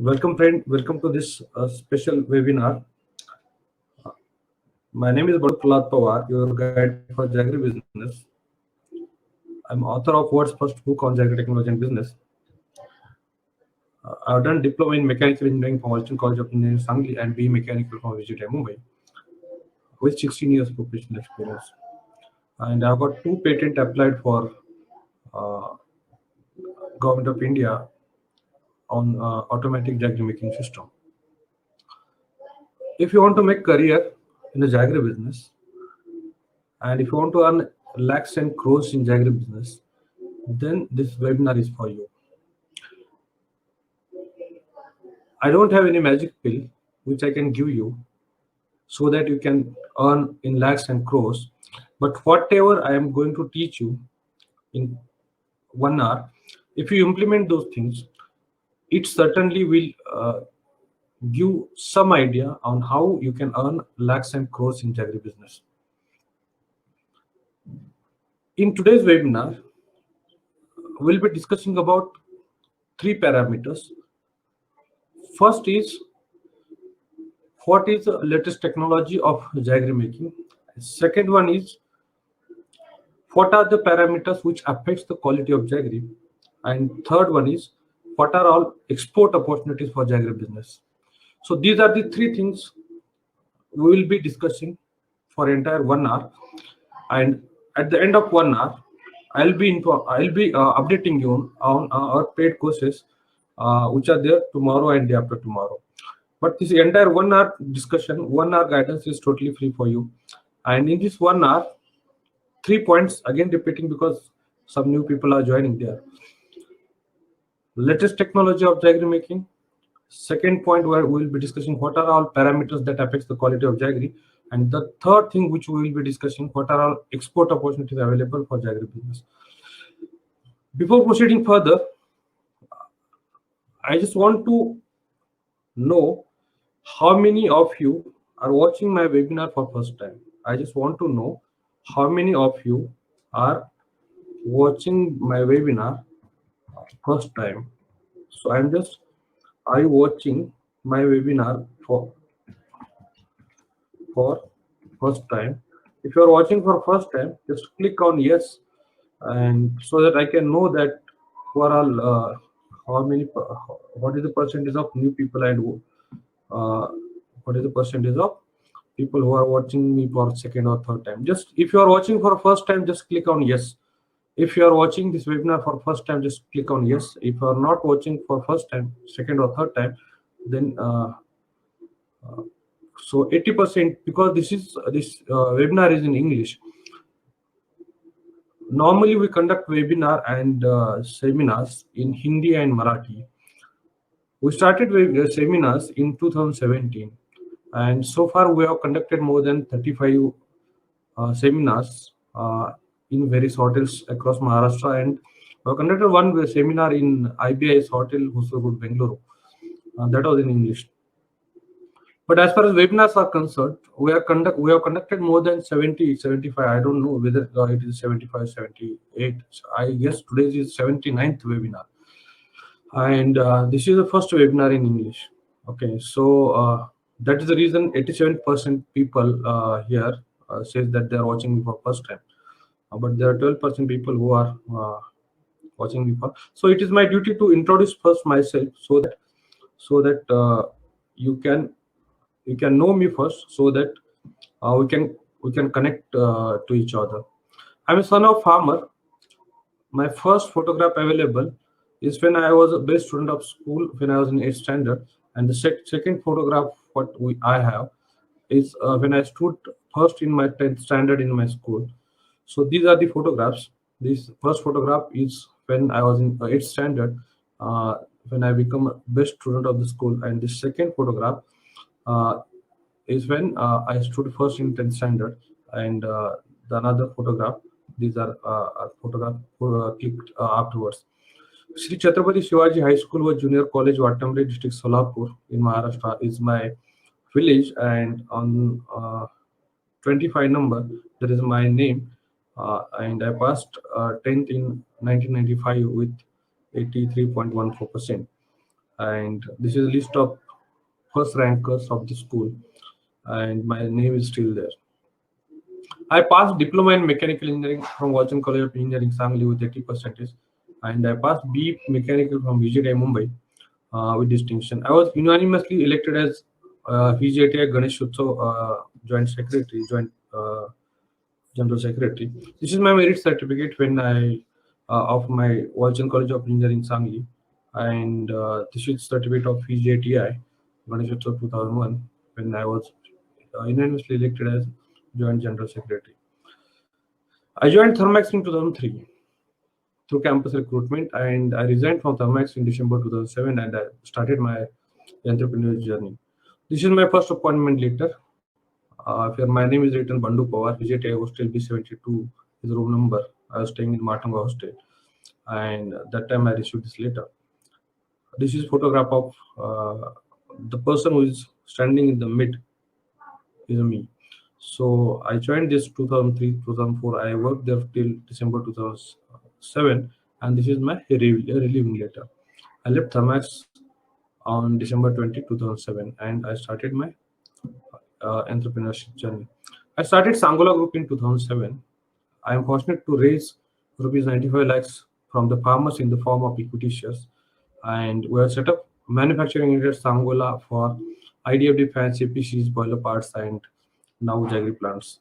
Welcome, friend. Welcome to this special webinar. My name is Badu Prahlad Pawar, your guide for Jaggery Business. I'm author of world's first book on Jaggery Technology and Business. I've done diploma in mechanical engineering from Western College of Engineering, Sangli, and BE Mechanical from VGTI, Mumbai, with 16 years professional experience. And I've got two patents applied for uh, Government of India on automatic Jaggery making system. If you want to make career in the Jaggery business, and if you want to earn lakhs and crores in Jaggery business, then this webinar is for you. I don't have any magic pill which I can give you so that you can earn in lakhs and crores, but whatever I am going to teach you in 1 hour, if you implement those things, it certainly will give some idea on how you can earn lakhs and crores in Jaggery business. In today's webinar, we'll be discussing about three parameters. First is what is the latest technology of Jaggery making. Second one is what are the parameters which affects the quality of Jaggery, and third one is what are all export opportunities for Jaggery business. So these are the three things we will be discussing for entire 1 hour, and at the end of 1 hour, I'll be updating you on our paid courses which are there tomorrow and day after tomorrow. But this entire 1 hour discussion, 1 hour guidance is totally free for you. And in this 1 hour, 3 points again repeating because some new people are joining there. Latest technology of Jaggery making. Second point where we will be discussing what are all parameters that affects the quality of Jaggery. And the third thing which we will be discussing, what are all export opportunities available for Jaggery business. Before proceeding further, I just want to know how many of you are watching my webinar for first time. I just want to know how many of you are watching my webinar first time. So are you watching my webinar for first time? If you are watching for first time, just click on yes, and so that I can know that who are all what is the percentage of new people, and what is the percentage of people who are watching me for second or third time. Just if you are watching for first time, just click on yes. If you are watching this webinar for first time, just click on yes. If you are not watching for first time, second or third time, then so 80%, because this webinar is in English. Normally we conduct webinar and seminars in Hindi and Marathi. We started with seminars in 2017, and so far we have conducted more than 35 seminars in various hotels across Maharashtra, and we have conducted one seminar in IBIS Hotel, Hosur, Bengaluru. That was in English. But as far as webinars are concerned, we have conducted more than 70, 75. I don't know whether it is 75, 78. I guess today is 79th webinar. And this is the first webinar in English. Okay, so that is the reason 87% people here says that they are watching me for first time. But there are 12% people who are watching me for. So it is my duty to introduce first myself so that you can know me first, so that we can connect to each other. I'm a son of farmer. My first photograph available is when I was a best student of school when I was in 8th standard, and the second photograph I have is when I stood first in my 10th standard in my school. So these are the photographs. This first photograph is when I was in 8th standard, when I become best student of the school, and the second photograph is when I stood first in 10th standard, and the another photograph. These are photograph clicked afterwards. Sri Chhatrapati Shivaji High School was junior college, Wattamre district, Solapur in Maharashtra is my village, and on 25 number there is my name, and I passed 10th in 1995 with 83.14%. and this is a list of first rankers of the school, and my name is still there. I passed diploma in mechanical engineering from Walchand College of Engineering, Sangli with 80%, and I passed B mechanical from VJTI Mumbai with distinction. I was unanimously elected as VJTI Ganesh Utsav joint secretary, joint general secretary. This is my merit certificate when I of my Walchand College of Engineering, Sangli, and this is certificate of VJTI Ganesh Utsav 2001 when I was unanimously elected as joint general secretary. I joined Thermax in 2003 through campus recruitment, and I resigned from Thermax in December 2007, and I started my entrepreneurial journey. This is my first appointment letter. Here my name is written Bandu Pawar, VJTI Hostel B72 is the room number. I was staying in Matanga Hostel, and that time I received this letter. This is photograph of the person who is standing in the mid is me. So I joined this 2003, 2004. I worked there till December 2007, and this is my relieving letter. I left Thermax on December 20, 2007, and I started my entrepreneurship journey. I started Sangola Group in 2007. I am fortunate to raise rupees 95 lakhs from the farmers in the form of equity shares, and we have set up manufacturing unit at Sangola for IDFD fans, APCs, boiler parts, and now Jaggery plants.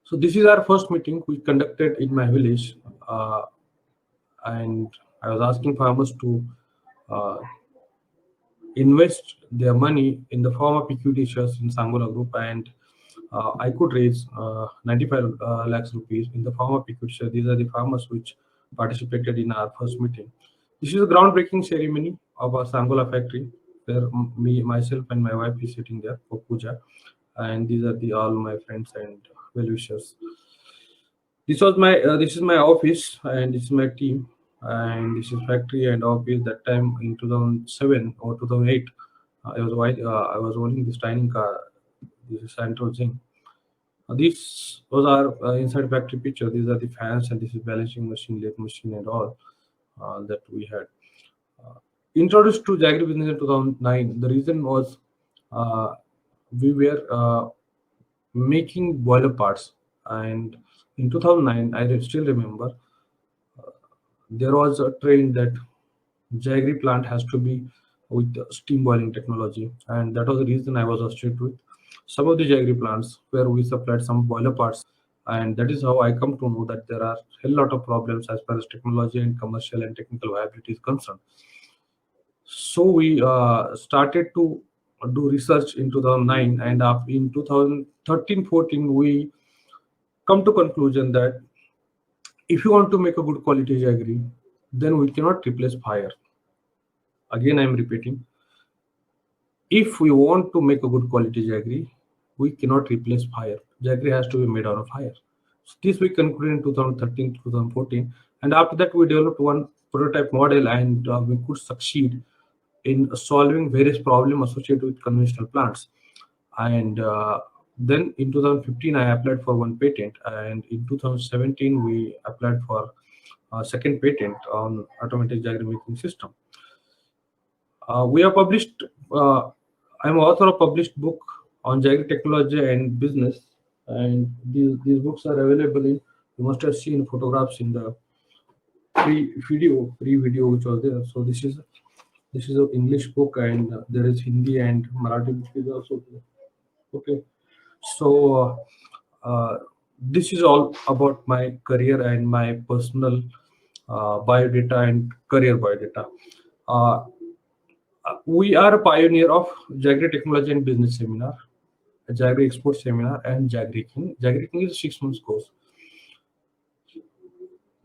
So this is our first meeting we conducted in my village, and I was asking farmers to uh, invest their money in the form of equity shares in Sangola Group, and I could raise 95 lakhs rupees in the form of equity shares. These are the farmers which participated in our first meeting. This is a groundbreaking ceremony of our Sangola factory, where myself, and my wife is sitting there for puja, and these are all my friends and well wishers. This is my office, and this is my team, and this is factory and office. That time in 2007 or 2008, I was owning this dining car. This is Santo Zing. These was our inside factory picture. These are the fans, and this is balancing machine, lathe machine, and all that we had. Introduced to Jaggery business in 2009. The reason was uh, we were making boiler parts, and in 2009, I still remember there was a trend that Jaggery plant has to be with steam boiling technology, and that was the reason I was associated with some of the Jaggery plants where we supplied some boiler parts, and that is how I come to know that there are a lot of problems as far as technology and commercial and technical viability is concerned. So we started to do research in 2009, and in 2013-14 we come to conclusion that if you want to make a good quality Jaggery, then we cannot replace fire. Again, I am repeating, if we want to make a good quality Jaggery, we cannot replace fire. Jaggery has to be made out of fire. So this we concluded in 2013 2014, and after that we developed one prototype model, and we could succeed in solving various problems associated with conventional plants. And then in 2015 I applied for one patent, and in 2017 we applied for a second patent on automatic Jaggery making system. We have published. I'm author of published book on Jaggery technology and business, and these books are available in. You must have seen photographs in the pre-video which was there. So this is an English book, and there is Hindi and Marathi book is also there. Okay, so this is all about my career and my personal biodata and career biodata. Uh, we are a pioneer of Jaggery Technology and Business Seminar, a Jaggery Export Seminar, and Jaggery King. Jaggery King is a 6 months course.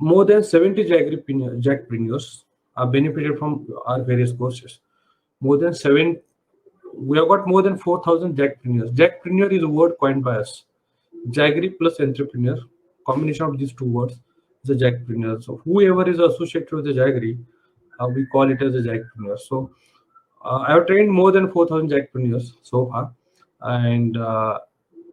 More than 70 Jagrepreneurs are benefited from our various courses. More than we have got more than 4,000 Jagrepreneurs. Jagrepreneur is a word coined by us. Jaggery plus entrepreneur, combination of these two words is a Jagrepreneur. So whoever is associated with the Jaggery, we call it as a Jagrepreneur. So I have trained more than 4,000 Jagrepreneurs so far, and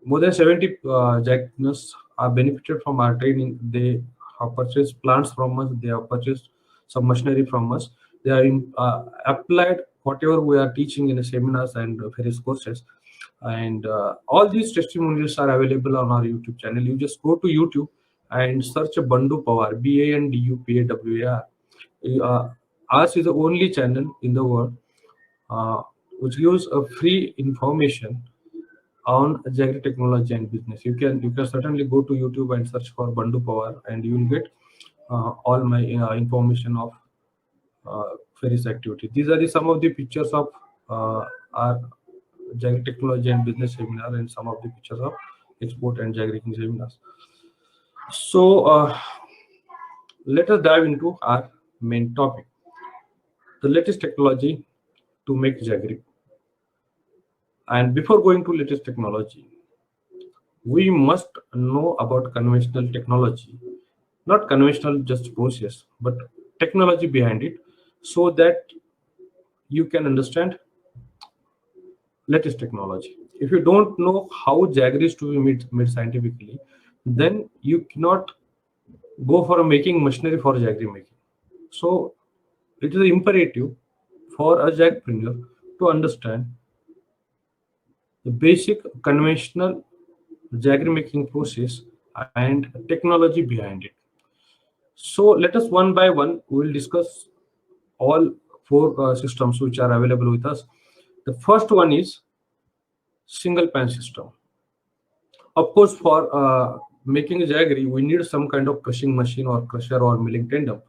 more than 70 Jagrepreneurs are benefited from our training. They have purchased plants from us. They have purchased some machinery from us, They are applied whatever we are teaching in the seminars and various courses. And all these testimonials are available on our YouTube channel. You just go to YouTube and search Bandu Pawar, Bandupawar. Ours is the only channel in the world which gives a free information on Jagri technology and business. You can certainly go to YouTube and search for Bandu Pawar, and you will get all my information of various activities. These are some of the pictures of our Jagri technology and business seminar, and some of the pictures of export and Jagri seminars. So let us dive into our main topic, the latest technology to make Jagri. And before going to latest technology, we must know about conventional technology, not conventional just process, but technology behind it, so that you can understand latest technology. If you don't know how Jaggery is to be made scientifically, then you cannot go for making machinery for Jaggery making. So it is imperative for a Jagpreneur to understand the basic conventional Jaggery making process and technology behind it. So let us one by one, we will discuss all four systems which are available with us. The first one is single pan system. Of course, for making a jaggery, we need some kind of crushing machine or crusher or milling tandem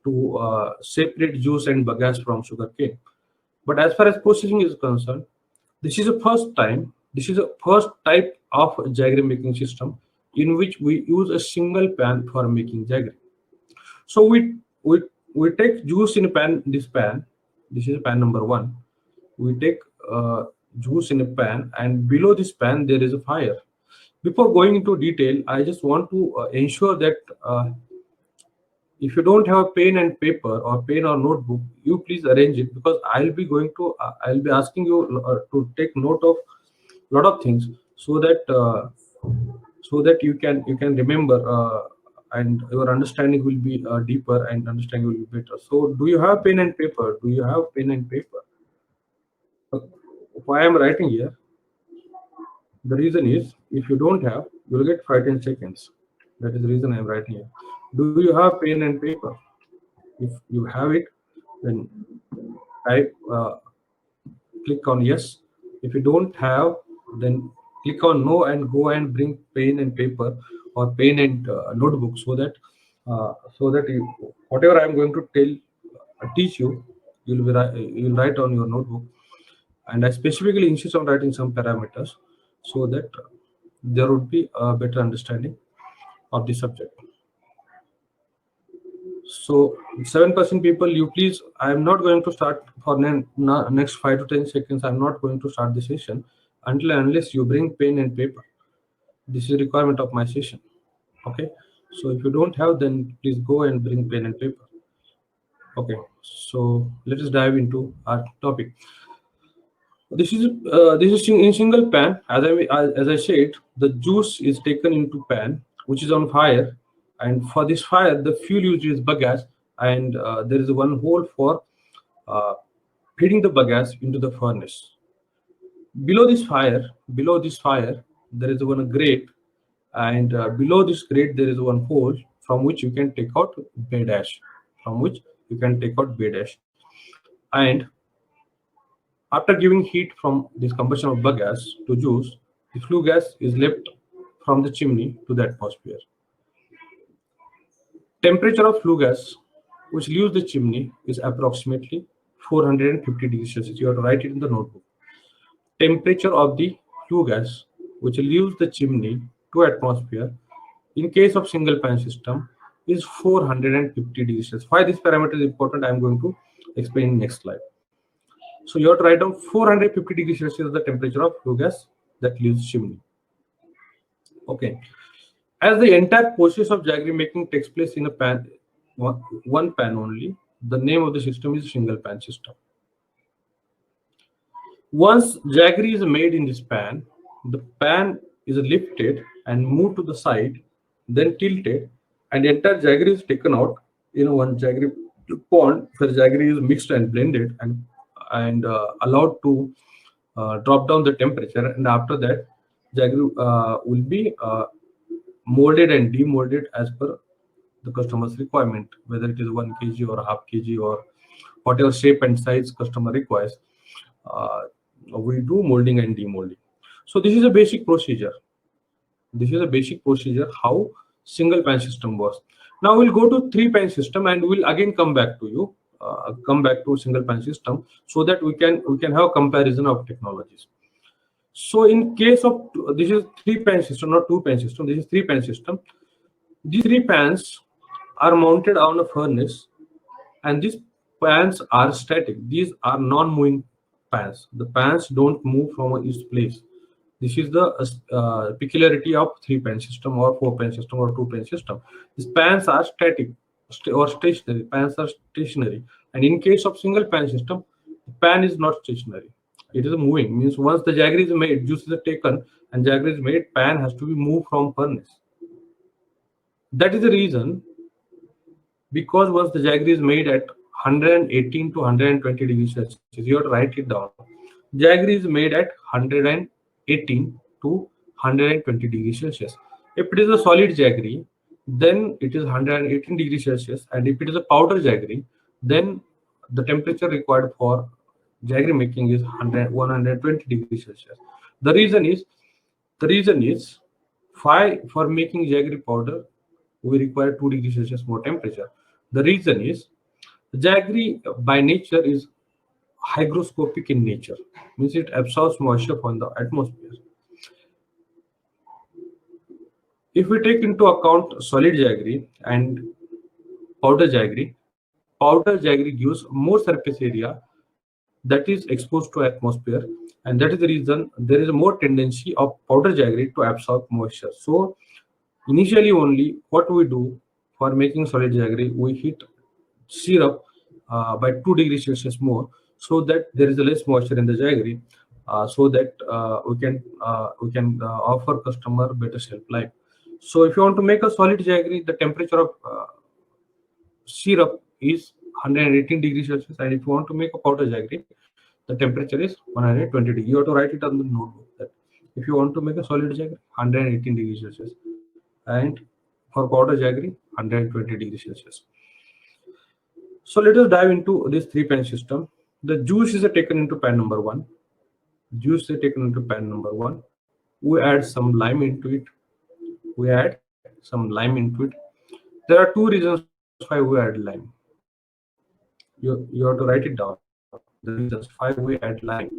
to separate juice and bagasse from sugarcane. But as far as processing is concerned, this is the first time, this is the first type of jaggery making system in which we use a single pan for making jaggery. So we take juice in a pan. This is pan number one. We take juice in a pan, and below this pan there is a fire. Before going into detail, I just want to ensure that if you don't have a pen and paper or pen or notebook, you please arrange it, because I'll be asking you to take note of a lot of things, so that you can remember, and your understanding will be deeper and understanding will be better. So do you have pen and paper? Do you have pen and paper? Why I'm writing here? The reason is, if you don't have, you'll get 5-10 seconds. That is the reason I'm writing here. Do you have pen and paper? If you have it, then type, click on yes. If you don't have, then click on no and go and bring pen and paper or pen and notebook, so that whatever I'm going to teach you, you'll write on your notebook. And I specifically insist on writing some parameters, so that there would be a better understanding of the subject. So 7% people, you please, I'm not going to start for next 5 to 10 seconds. I'm not going to start the session unless you bring pen and paper. This is a requirement of my session. Okay, so if you don't have, then please go and bring pen and paper. Okay, so let us dive into our topic. This is in single pan. As I said, the juice is taken into pan which is on fire, and for this fire, the fuel used is bagasse, and there is one hole for uh, feeding the bagasse into the furnace. Below this fire, there is one grate, and below this grate there is one hole from which you can take out bed ash. And after giving heat from this combustion of bagasse to juice, the flue gas is left from the chimney to the atmosphere. Temperature of flue gas which leaves the chimney is approximately 450 degrees Celsius. You have to write it in the notebook. Temperature of the flue gas which leaves the chimney to atmosphere in case of single pan system is 450 degrees Celsius. Why this parameter is important, I am going to explain in next slide. So you have to write down 450 degrees Celsius is the temperature of flue gas that leaves chimney. Okay. As the entire process of jaggery making takes place in a pan, one pan only, the name of the system is single pan system. Once jaggery is made in this pan, the pan is lifted and moved to the side, then tilted, and the entire jaggery is taken out in one jaggery pond where jaggery is mixed and blended and allowed to drop down the temperature, and after that jaggery will be molded and demolded as per the customer's requirement, whether it is 1 kg or half kg or whatever shape and size customer requires. uh, we do molding and demolding. So this is a basic procedure. This is a basic procedure how single pan system works. Now we'll go to three pan system and we'll again come back to you, come back to single pan system, so that we can have a comparison of technologies. So in case of this is three pan system, not two pan system. This is three pan system. These three pans are mounted on a furnace, and these pans are static. These are non-moving pans. The pans don't move from its place. This is the peculiarity of three-pan system or four-pan system or two-pan system. These pans are static or stationary. Pans are stationary, and in case of single-pan system, the pan is not stationary. It is moving. Means once the jaggery is made, juices are taken, and jaggery is made, pan has to be moved from furnace. That is the reason, because once the jaggery is made at 118 to 120 degrees Celsius, you have to write it down. Jaggery is made at 118 to 120 degrees Celsius. If it is a solid jaggery, then it is 118 degrees Celsius, and if it is a powder jaggery, then the temperature required for jaggery making is 120 degrees Celsius. The reason is, why for making jaggery powder we require 2 degrees Celsius more temperature. The reason is, jaggery by nature is hygroscopic in nature, means it absorbs moisture from the atmosphere. If we take into account solid jaggery and powder jaggery gives more surface area that is exposed to atmosphere, and that is the reason there is a more tendency of powder jaggery to absorb moisture. So initially only what we do for making solid jaggery, we heat syrup by 2 degrees Celsius more, so that there is a less moisture in the jaggery, so that we can offer customer better shelf life. So if you want to make a solid jaggery, the temperature of syrup is 118 degrees Celsius, and if you want to make a powder jaggery, the temperature is 120 degrees. You have to write it on the notebook that if you want to make a solid jaggery, 118 degrees Celsius, and for powder jaggery, 120 degrees Celsius. So let us dive into this three pan system. The juice is taken into pan number one. Juice is taken into pan number one. We add some lime into it. There are two reasons why we add lime. You have to write it down. The reasons why we add lime.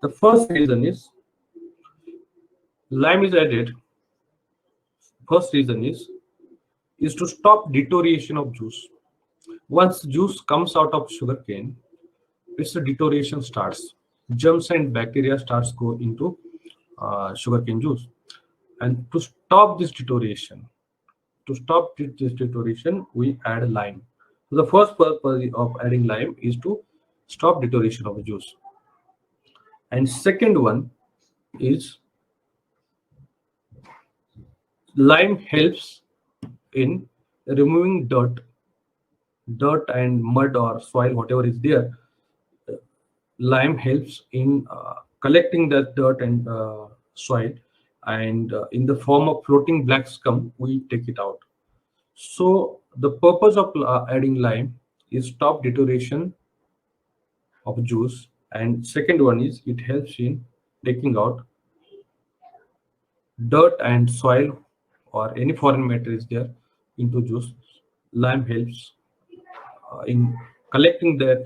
The first reason is, lime is added. First reason is to stop deterioration of juice. Once juice comes out of sugarcane, its deterioration starts. Germs and bacteria starts go into sugarcane juice, and to stop this deterioration, we add lime. So the first purpose of adding lime is to stop deterioration of the juice, and second one is, lime helps in removing dirt and mud or soil, whatever is there. Lime helps in collecting that dirt and soil, and in the form of floating black scum, we take it out. So the purpose of adding lime is stop deterioration of juice, and second one is it helps in taking out dirt and soil or any foreign matter is there into juice. Lime helps in collecting that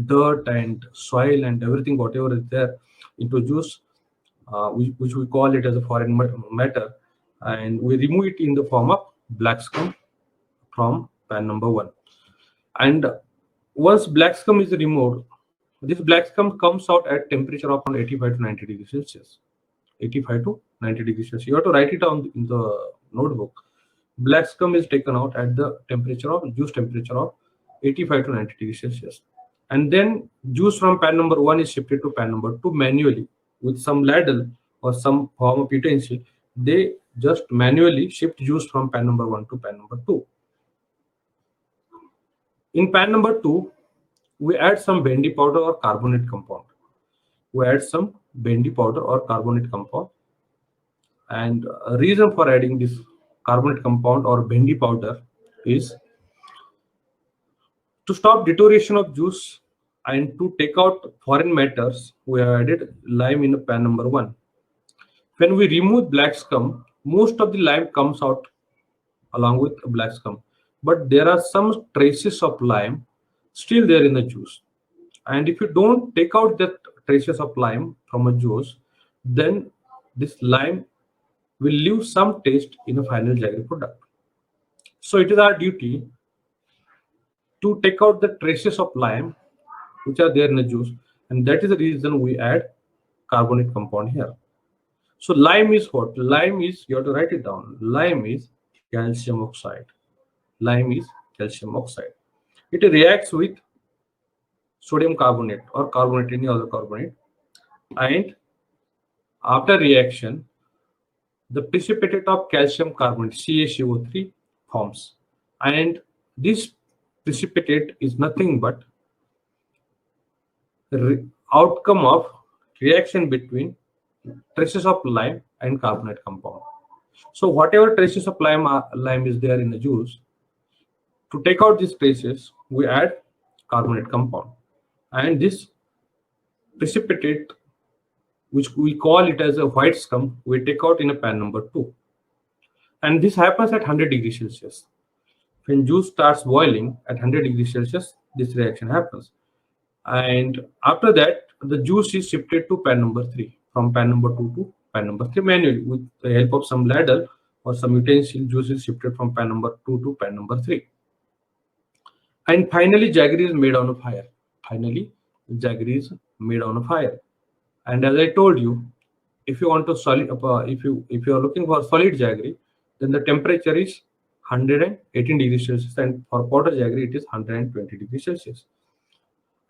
dirt and soil and everything whatever is there into juice, which we call it as a foreign matter, and we remove it in the form of black scum from pan number one. And once black scum is removed, this black scum comes out at temperature of around 85 to 90 degrees Celsius. 85 to 90 degrees Celsius. You have to write it down in the notebook. Black scum is taken out at the temperature of juice temperature of 85 to 90 degrees Celsius. And then juice from pan number one is shifted to pan number two manually with some ladle or some form of utensil. They just manually shift juice from pan number one to pan number two. In pan number 2, we add some bendy powder or carbonate compound. We add some bendy powder or carbonate compound, and a reason for adding this carbonate compound or bendy powder is to stop deterioration of juice and to take out foreign matters. We have added lime in pan number 1. When we remove black scum, most of the lime comes out along with black scum, but there are some traces of lime still there in the juice. And if you don't take out that traces of lime from a juice, then this lime will leave some taste in a final jaggery product. So it is our duty to take out the traces of lime which are there in the juice, and that is the reason we add carbonate compound here. So lime is what? Lime is, you have to write it down. Lime is calcium oxide. Lime is calcium oxide. It reacts with sodium carbonate or carbonate, any other carbonate, and after reaction, the precipitate of calcium carbonate CaCO3 forms, and this precipitate is nothing but outcome of reaction between traces of lime and carbonate compound. So whatever traces of lime is there in the juice, to take out these traces, we add carbonate compound, and this precipitate, which we call it as a white scum, we take out in a pan number 2. And this happens at 100 degrees Celsius. When juice starts boiling at 100 degrees Celsius, this reaction happens. And after that, the juice is shifted to pan number 3, from pan number 2 to pan number 3 manually. With the help of some ladle or some utensil, juice is shifted from pan number 2 to pan number 3. And finally, jaggery is made on a fire. Finally, jaggery is made on a fire. And as I told you, if you want to solid, if you are looking for solid jaggery, then the temperature is 118 degrees Celsius, and for powder jaggery it is 120 degrees Celsius.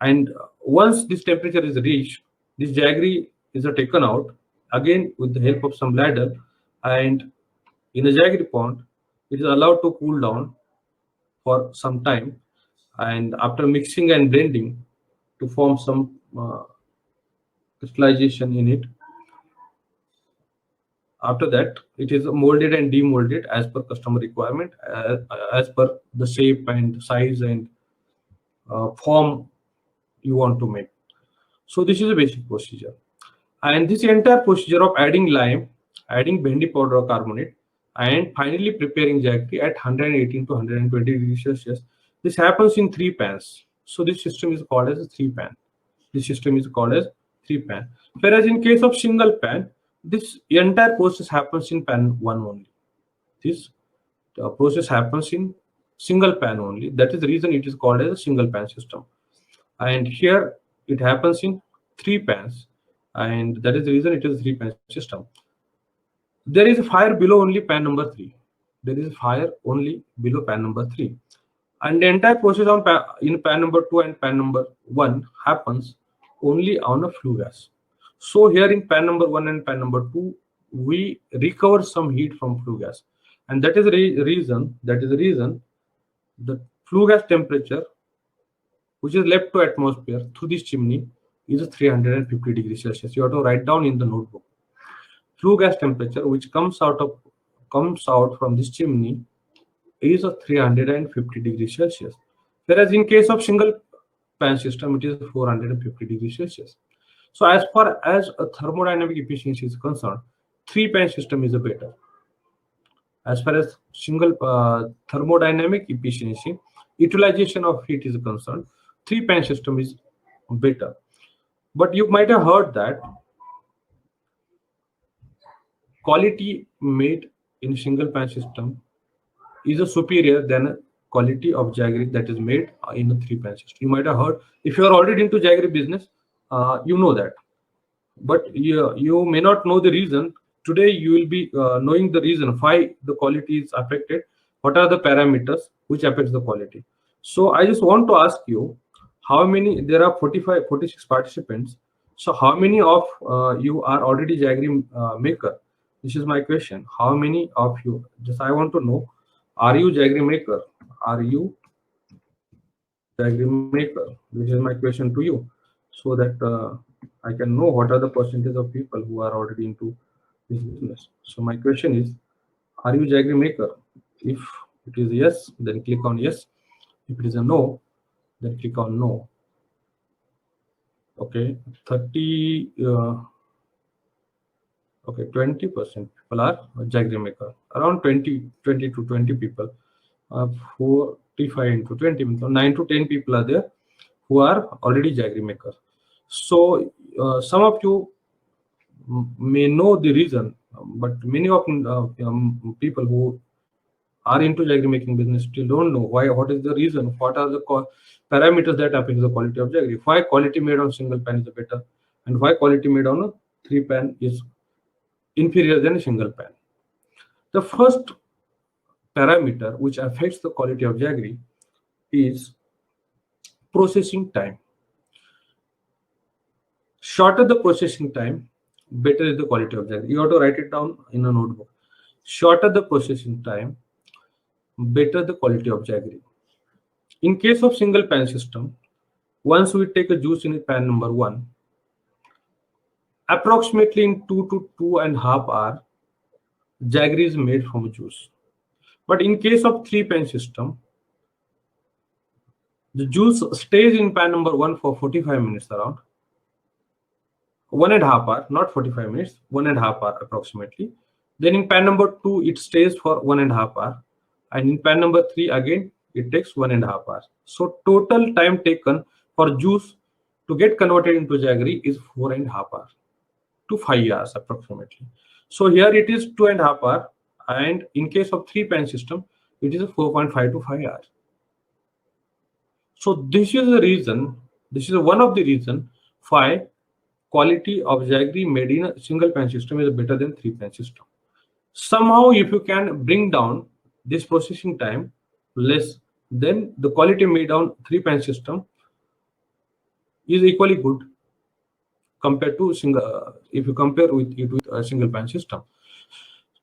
And once this temperature is reached, this jaggery is taken out again with the help of some ladle, and in a jaggery pond, it is allowed to cool down for some time, and after mixing and blending to form some crystallization in it. After that, it is molded and demolded as per customer requirement, as per the shape and size and form you want to make. So this is a basic procedure. And this entire procedure of adding lime, adding bendy powder or carbonate, and finally preparing jaggery at 118 to 120 degrees Celsius, this happens in 3 pans. So this system is called as a 3-pan. This system is called as 3-pan. Whereas in case of single pan, this entire process happens in pan 1 only. This process happens in single pan only. That is the reason it is called as a single pan system. And here it happens in 3 pans, and that is the reason it is a 3-pan system. There is a fire below only pan number 3. There is fire only below pan number 3. And the entire process on in pan number 2 and pan number 1 happens only on a flue gas. So here in pan number 1 and pan number 2, we recover some heat from flue gas, and that is the reason the flue gas temperature which is left to atmosphere through this chimney is 350 degrees Celsius. You have to write down in the notebook. Flue gas temperature which comes out from this chimney is 350 degrees Celsius. Whereas in case of single pan system, it is 450 degrees Celsius. So as far as a thermodynamic efficiency is concerned, 3-pan system is better. As far as single thermodynamic efficiency, utilization of heat is concerned, 3-pan system is better. But you might have heard that quality made in single pan system is a superior than a quality of jaggery that is made in a 3-pan system. You might have heard, if you are already into jaggery business, you know that. But you may not know the reason. Today you will be knowing the reason why the quality is affected. What are the parameters which affects the quality? So I just want to ask you, how many, there are 46 participants. So how many of you are already jaggery maker? This is my question. How many of you, just I want to know, are you jaggery maker? Are you diagram maker? This is my question to you, so that I can know what are the percentage of people who are already into this business. So my question is, are you diagram maker? If it is yes, then click on yes. If it is a no, then click on no. Okay, 30. Okay, 20% people are diagram maker. Around 20 to 20 people. 45 into 20 means 9 to 10 people are there who are already diagram makers. So some of you may know the reason, but many of people who are into diagram making business still don't know why. What is the reason? What are the parameters that affect the quality of diagram? Why quality made on single pan is better, and why quality made on a 3-pan is inferior than a single pan? The first parameter which affects the quality of jaggery is processing time. Shorter the processing time, better is the quality of jaggery. You have to write it down in a notebook. Shorter the processing time, better the quality of jaggery. In case of single pan system, once we take a juice in pan number 1, approximately in 2 to 2.5 hours, jaggery is made from juice. But in case of 3-pan system, the juice stays in pan number 1 for 45 minutes around. 1.5 hour, not 45 minutes, 1.5 hour approximately. Then in pan number 2, it stays for 1.5 hour. And in pan number 3, again, it takes 1.5 hours. So total time taken for juice to get converted into jaggery is 4.5 hours to 5 hours approximately. So here it is 2.5 hours. And in case of 3-pan system, it is 4.5 to 5 hours. So this is the reason, this is one of the reason why quality of jaggery made in a single pan system is better than 3-pan system. Somehow, if you can bring down this processing time less, then the quality made on 3-pan system is equally good compared to single. If you compare with it with a single pan system.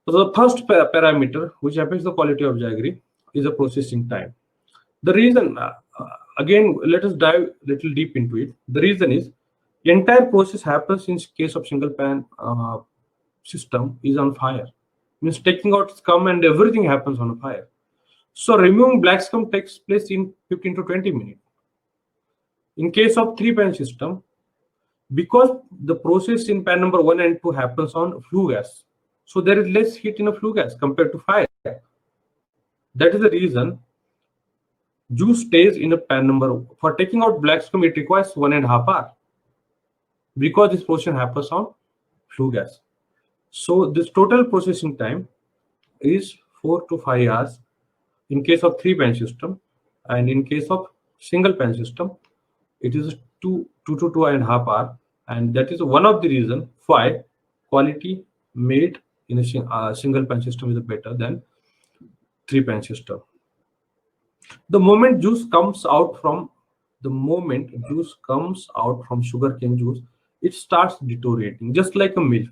So the first parameter which affects the quality of jaggery is the processing time. The reason, again, let us dive a little deep into it. The reason is entire process happens in case of single pan system is on fire. Means taking out scum and everything happens on fire. So removing black scum takes place in 15 to 20 minutes. In case of 3-pan system, because the process in pan number 1 and 2 happens on flue gas, so there is less heat in a flue gas compared to fire. That is the reason juice stays in a pan number. For taking out black scum, it requires 1.5 hours because this process happens on flue gas. So this total processing time is 4 to 5 hours in case of 3-pan system, and in case of single pan system, it is 2 to 2.5 hours, and that is one of the reason why quality made in a single pan system is better than 3-pan system. The moment juice comes out from sugarcane juice, it starts deteriorating just like a milk.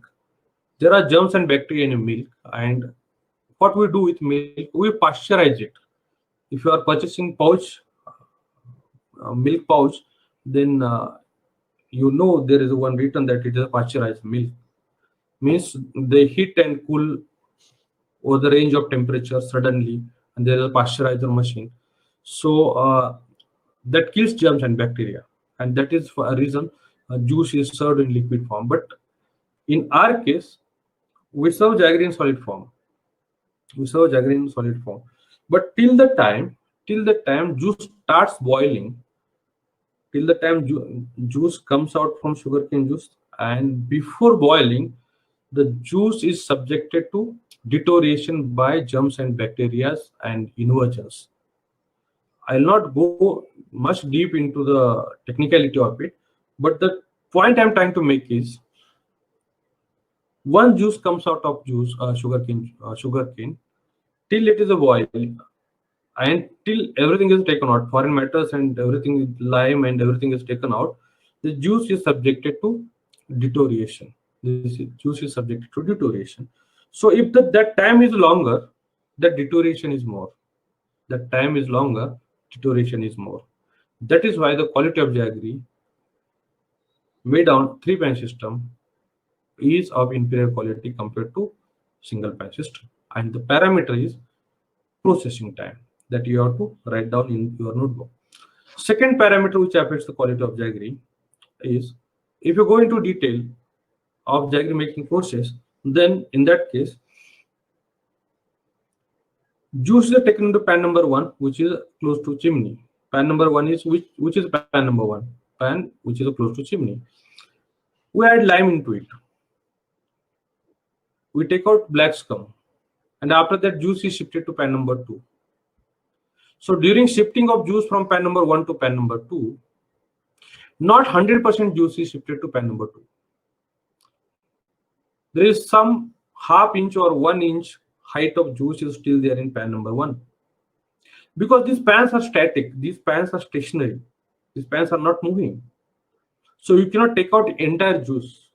There are germs and bacteria in a milk, and what we do with milk, we pasteurize it. If you are purchasing milk pouch, then there is one written that it is a pasteurized milk. Means they heat and cool over the range of temperature suddenly, and there is a pasteurizer machine. So that kills germs and bacteria, and that is for a reason juice is served in liquid form. But in our case, we serve jaggery in solid form. But till the time juice starts boiling, till the time juice comes out from sugarcane juice, and before boiling, the juice is subjected to deterioration by germs and bacteria and inversions. I'll not go much deep into the technicality of it, but the point I'm trying to make is, one juice comes out of sugarcane, till it is a boil, and till everything is taken out, foreign matters and everything, lime and everything is taken out, the juice is subjected to deterioration. So if that time is longer, the deterioration is more. That time is longer, deterioration is more. That is why the quality of Jaggery made on three-pan system is of inferior quality compared to single pan system. And the parameter is processing time that you have to write down in your notebook. Second parameter which affects the quality of Jaggery is, if you go into detail of Jaggery making process, then in that case, juices are taken into pan number 1, which is close to chimney. Pan number 1 is which is pan number 1? Pan which is close to chimney. We add lime into it. We take out black scum, and after that juice is shifted to pan number 2. So during shifting of juice from pan number 1 to pan number 2, not 100% juice is shifted to pan number 2. There is some half inch or 1 inch height of juice is still there in pan number 1. Because these pans are static, these pans are stationary, these pans are not moving. So you cannot take out entire juice.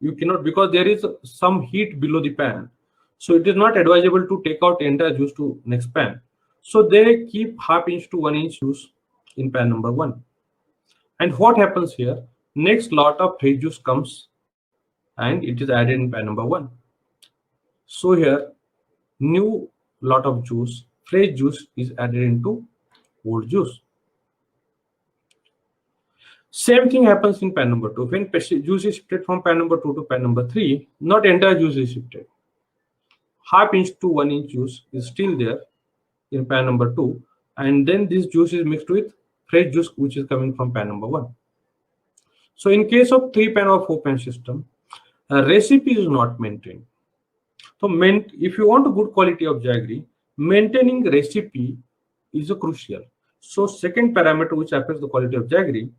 You cannot, because there is some heat below the pan. So it is not advisable to take out entire juice to next pan. So they keep half inch to 1 inch juice in pan number 1. And what happens here? Next lot of fresh juice comes and it is added in pan number 1. So here, new lot of juice, fresh juice is added into old juice. Same thing happens in pan number 2. When juice is shifted from pan number 2 to pan number 3, not entire juice is shifted. Half inch to 1 inch juice is still there in pan number 2, and then this juice is mixed with fresh juice which is coming from pan number 1. So in case of 3-pan or 4-pan system, a recipe is not maintained. So if you want a good quality of Jaggery, maintaining recipe is a crucial. So second parameter which affects the quality of Jaggery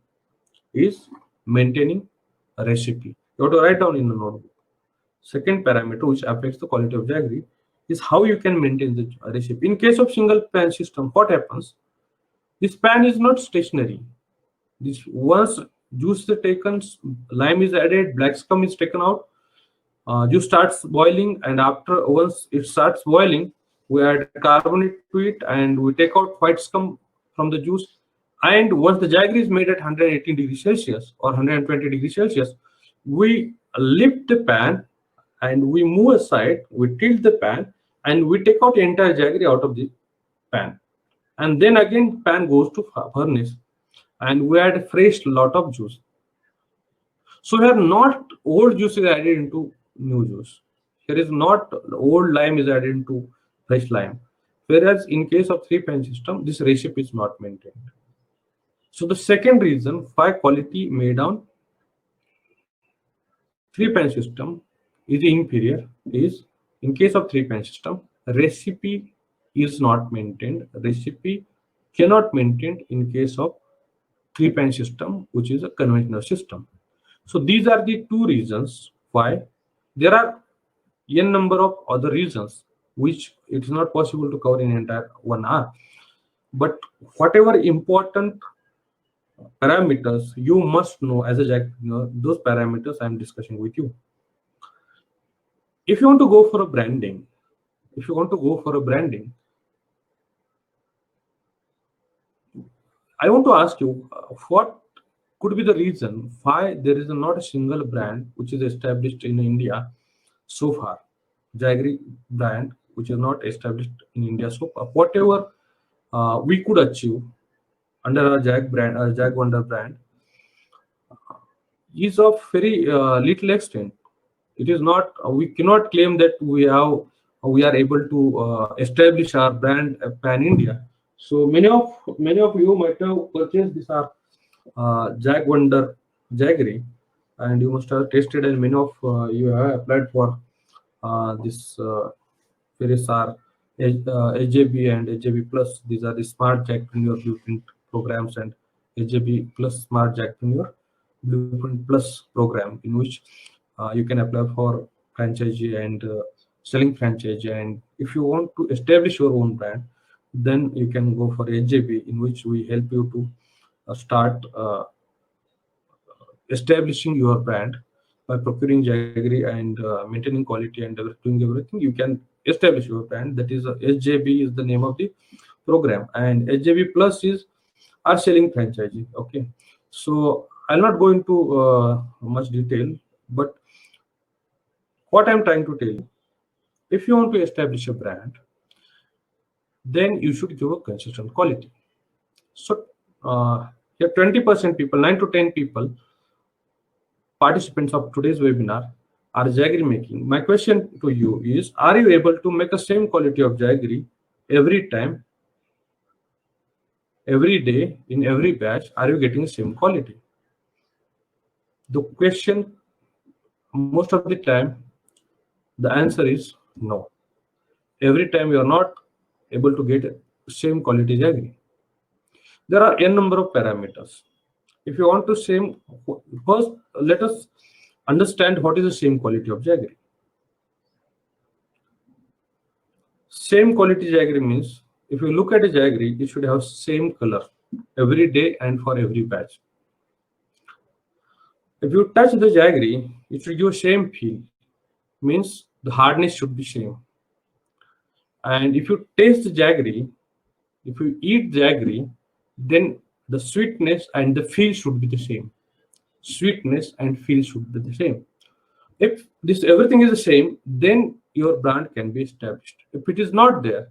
is maintaining a recipe. You have to write down in the notebook. Second parameter which affects the quality of Jaggery is how you can maintain the recipe. In case of single pan system, what happens? This pan is not stationary. This once juice is taken, lime is added, black scum is taken out, juice starts boiling, and after once it starts boiling, we add carbonate to it and we take out white scum from the juice. And once the Jaggery is made at 118 degrees Celsius or 120 degrees Celsius, we lift the pan and we move aside, we tilt the pan, and we take out the entire Jaggery out of the pan. And then again pan goes to furnace and we add a fresh lot of juice. So here not old juice is added into new juice. Here is not old lime is added into fresh lime. Whereas in case of 3-pan system, this recipe is not maintained. So the second reason why quality made on 3-pan system is inferior is, in case of 3-pan system, recipe is not maintained. Recipe cannot maintained in case of 3-pan system, which is a conventional system. So these are the two reasons why. There are n number of other reasons which it is not possible to cover in entire 1 hour. But whatever important parameters you must know as a Jack, those parameters I am discussing with you. If you want to go for a branding, I want to ask you what could be the reason why there is not a single brand which is established in India so far. Jaggery brand which is not established in India so far. Whatever we could achieve under our Jag brand, our Jag Wonder brand, is of very little extent. It is not. We cannot claim that we are able to establish our brand pan India. So many of you might have purchased this Jag Wonder Jaggery, and you must have tasted, and many of you have applied for this various HJB and HJB Plus. These are the Smart Jagpreneur Blueprint programs, and HJB Plus Smart Jagpreneur Blueprint Plus program, in which you can apply for franchise and selling franchise. And if you want to establish your own brand, then you can go for HJB, in which we help you to start establishing your brand by procuring Jaggery and maintaining quality and doing everything. You can establish your brand. That is HJB is the name of the program, and HJB Plus is are selling franchisee. Okay, so I'll not go into much detail, but what I'm trying to tell you, if you want to establish a brand, then you should give a consistent quality. So here 20% people, 9 to 10 people, participants of today's webinar are jaggery making. My question to you is, are you able to make the same quality of jaggery every time, every day, in every batch? Are you getting the same quality? The question, most of the time, the answer is no. Every time you are not able to get same quality jaggery. There are n number of parameters. If you want to same, first let us understand what is the same quality of jaggery. Same quality jaggery means if you look at a jaggery, it should have same color every day and for every batch. If you touch the jaggery, it should give same feel, means the hardness should be same. And if you taste the jaggery, if you eat jaggery, then the sweetness and the feel should be the same. Sweetness and feel should be the same. If this everything is the same, then your brand can be established. If it is not there,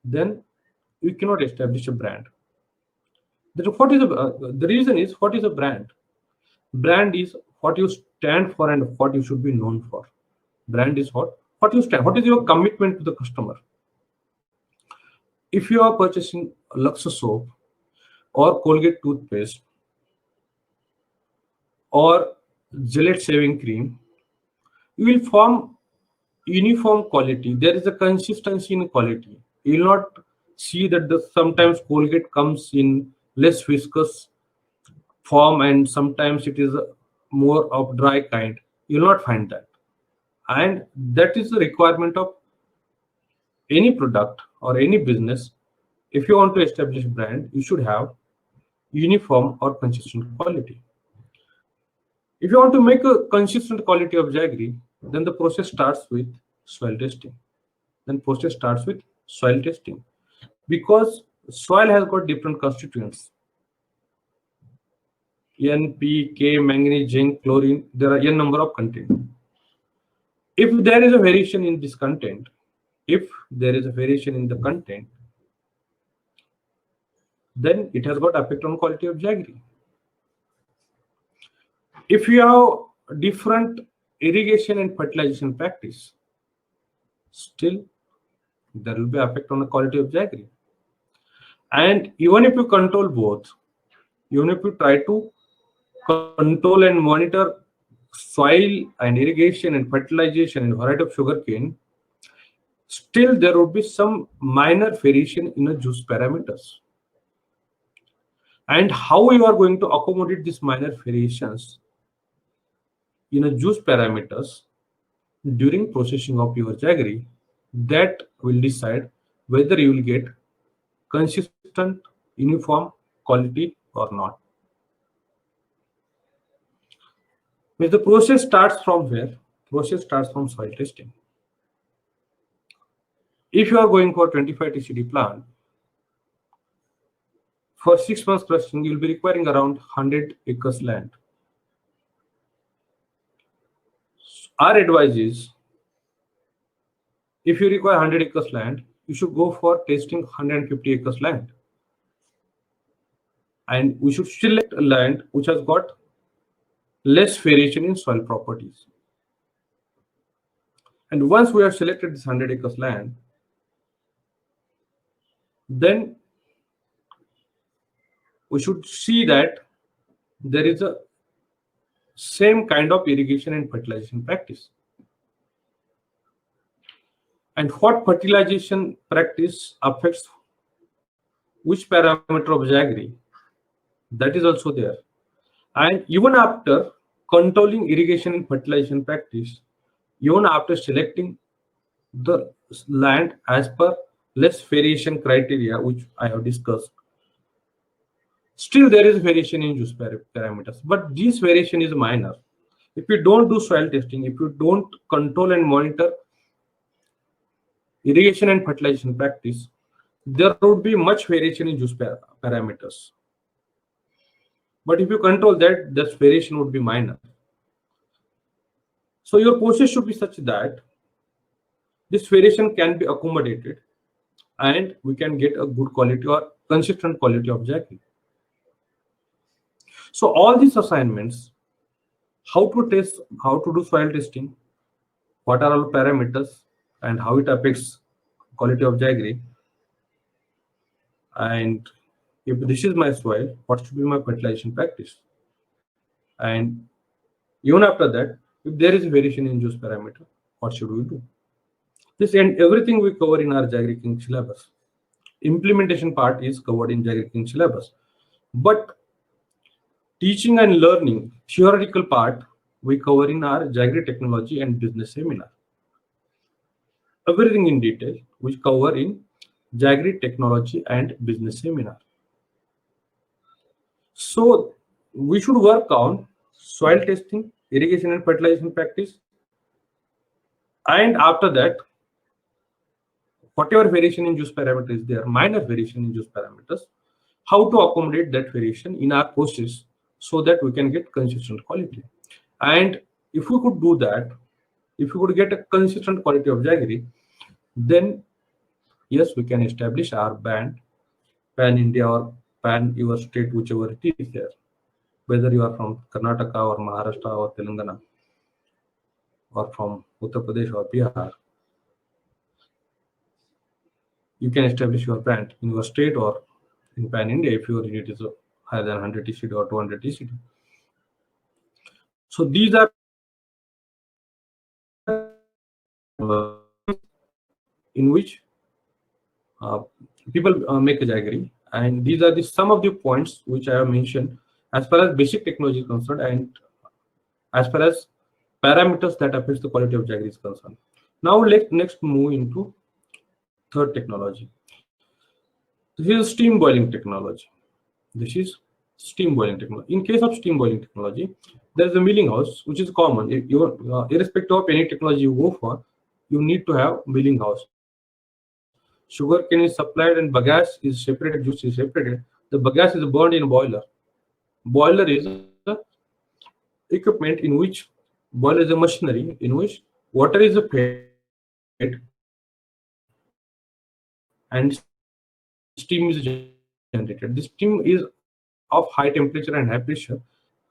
then you cannot establish a brand. What is the reason is, what is a brand? Brand is what you stand for and what you should be known for. Brand is what you stand. What is your commitment to the customer? If you are purchasing Lux soap or Colgate toothpaste or Gillette shaving cream, you will form uniform quality. There is a consistency in quality. You will not see that sometimes Colgate comes in less viscous form and sometimes it is more of dry kind. You will not find that. And that is the requirement of any product or any business. If you want to establish brand, you should have uniform or consistent quality. If you want to make a consistent quality of jaggery, then the process starts with soil testing. Because soil has got different constituents. N, P, K, manganese, zinc, chlorine, there are n number of content. If there is a variation in this content, then it has got effect on quality of jaggery. If you have different irrigation and fertilization practice, still there will be effect on the quality of jaggery. And even if you control both, even if you try to control and monitor soil and irrigation and fertilization and variety of sugarcane, still there would be some minor variation in the juice parameters. And how you are going to accommodate these minor variations in a juice parameters during processing of your jaggery, that will decide whether you will get consistent, uniform quality or not. The process starts from where? Process starts from soil testing. If you are going for 25 TCD plant, for 6 months crushing, you will be requiring around 100 acres land. Our advice is, if you require 100 acres land, you should go for testing 150 acres land. And we should select a land which has got less variation in soil properties. And once we have selected this 100 acres land, then we should see that there is a same kind of irrigation and fertilization practice. And what fertilization practice affects which parameter of jaggery, that is also there. And even after controlling irrigation and fertilization practice, even after selecting the land as per less variation criteria, which I have discussed, still there is variation in juice parameters, but this variation is minor. If you don't do soil testing, if you don't control and monitor irrigation and fertilization practice, there would be much variation in juice parameters. But if you control that, this variation would be minor. So your process should be such that this variation can be accommodated and we can get a good quality or consistent quality of jaggery. So all these assignments, how to test, how to do soil testing, what are all parameters and how it affects quality of jaggery, and if this is my soil, what should be my fertilization practice, and even after that, if there is a variation in juice parameter, what should we do? This and everything we cover in our Jaggery King syllabus. Implementation part is covered in Jaggery King syllabus, but teaching and learning theoretical part we cover in our Jaggery technology and business seminar. Everything in detail we cover in Jaggery technology and business seminar. So we should work on soil testing, irrigation and fertilization practice, and after that, whatever variation in juice parameter is there, minor variation in juice parameters, how to accommodate that variation in our process so that we can get consistent quality. And if we could do that, if we could get a consistent quality of jaggery, then yes, we can establish our band, pan India or pan your state, whichever it is there, whether you are from Karnataka or Maharashtra or Telangana or from Uttar Pradesh or Bihar. You can establish your brand in your state or in pan India if your unit is higher than 100 TCD or 200 TCD. So these are in which people make a jaggery, and these are the some of the points which I have mentioned as far as basic technology is concerned and as far as parameters that affects the quality of jaggery is concerned. Now let's next move into third technology. This is steam boiling technology. This is steam boiling technology. In case of steam boiling technology, there is a milling house which is common. Irrespective of any technology you go for, you need to have milling house. Sugar cane is supplied and bagasse is separated, juice is separated. The bagasse is burned in a boiler. Boiler is a equipment in which boiler is a machinery in which water is fed and steam is generated. This steam is of high temperature and high pressure,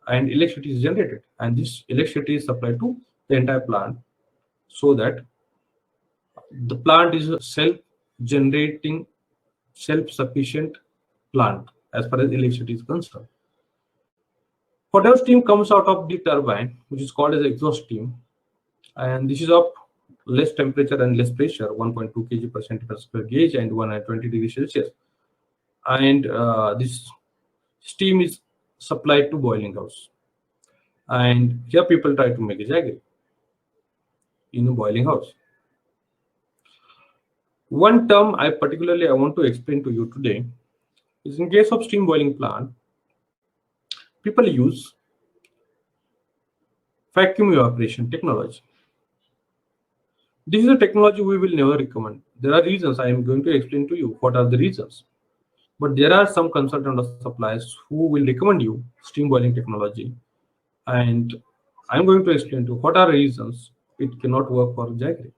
and electricity is generated, and this electricity is supplied to the entire plant so that the plant is a self-generating, self-sufficient plant as far as electricity is concerned. Whatever steam comes out of the turbine, which is called as exhaust steam, and this is of less temperature and less pressure, 1.2 kg per centimeter square gauge and 120 degrees Celsius. And this steam is supplied to boiling house. And here people try to make a jaggery in a boiling house. One term I want to explain to you today is in case of steam boiling plant, people use vacuum evaporation technology. This is a technology we will never recommend. There are reasons. I am going to explain to you what are the reasons. But there are some consultant or suppliers who will recommend you steam boiling technology. And I'm going to explain to you what are reasons it cannot work for jaggery.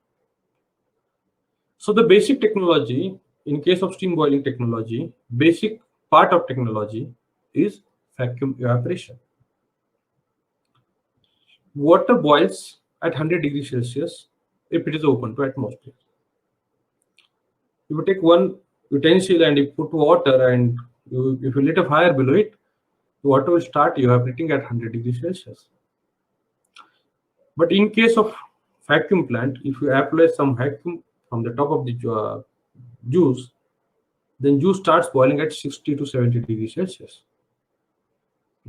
So the basic technology, in case of steam boiling technology, basic part of technology is vacuum evaporation. Water boils at 100 degrees Celsius if it is open to atmosphere. If you take one utensil and you put water and if you lit a fire below it, the water will start evaporating at 100 degrees Celsius. But in case of vacuum plant, if you apply some vacuum from the top of the juice, then juice starts boiling at 60 to 70 degrees Celsius.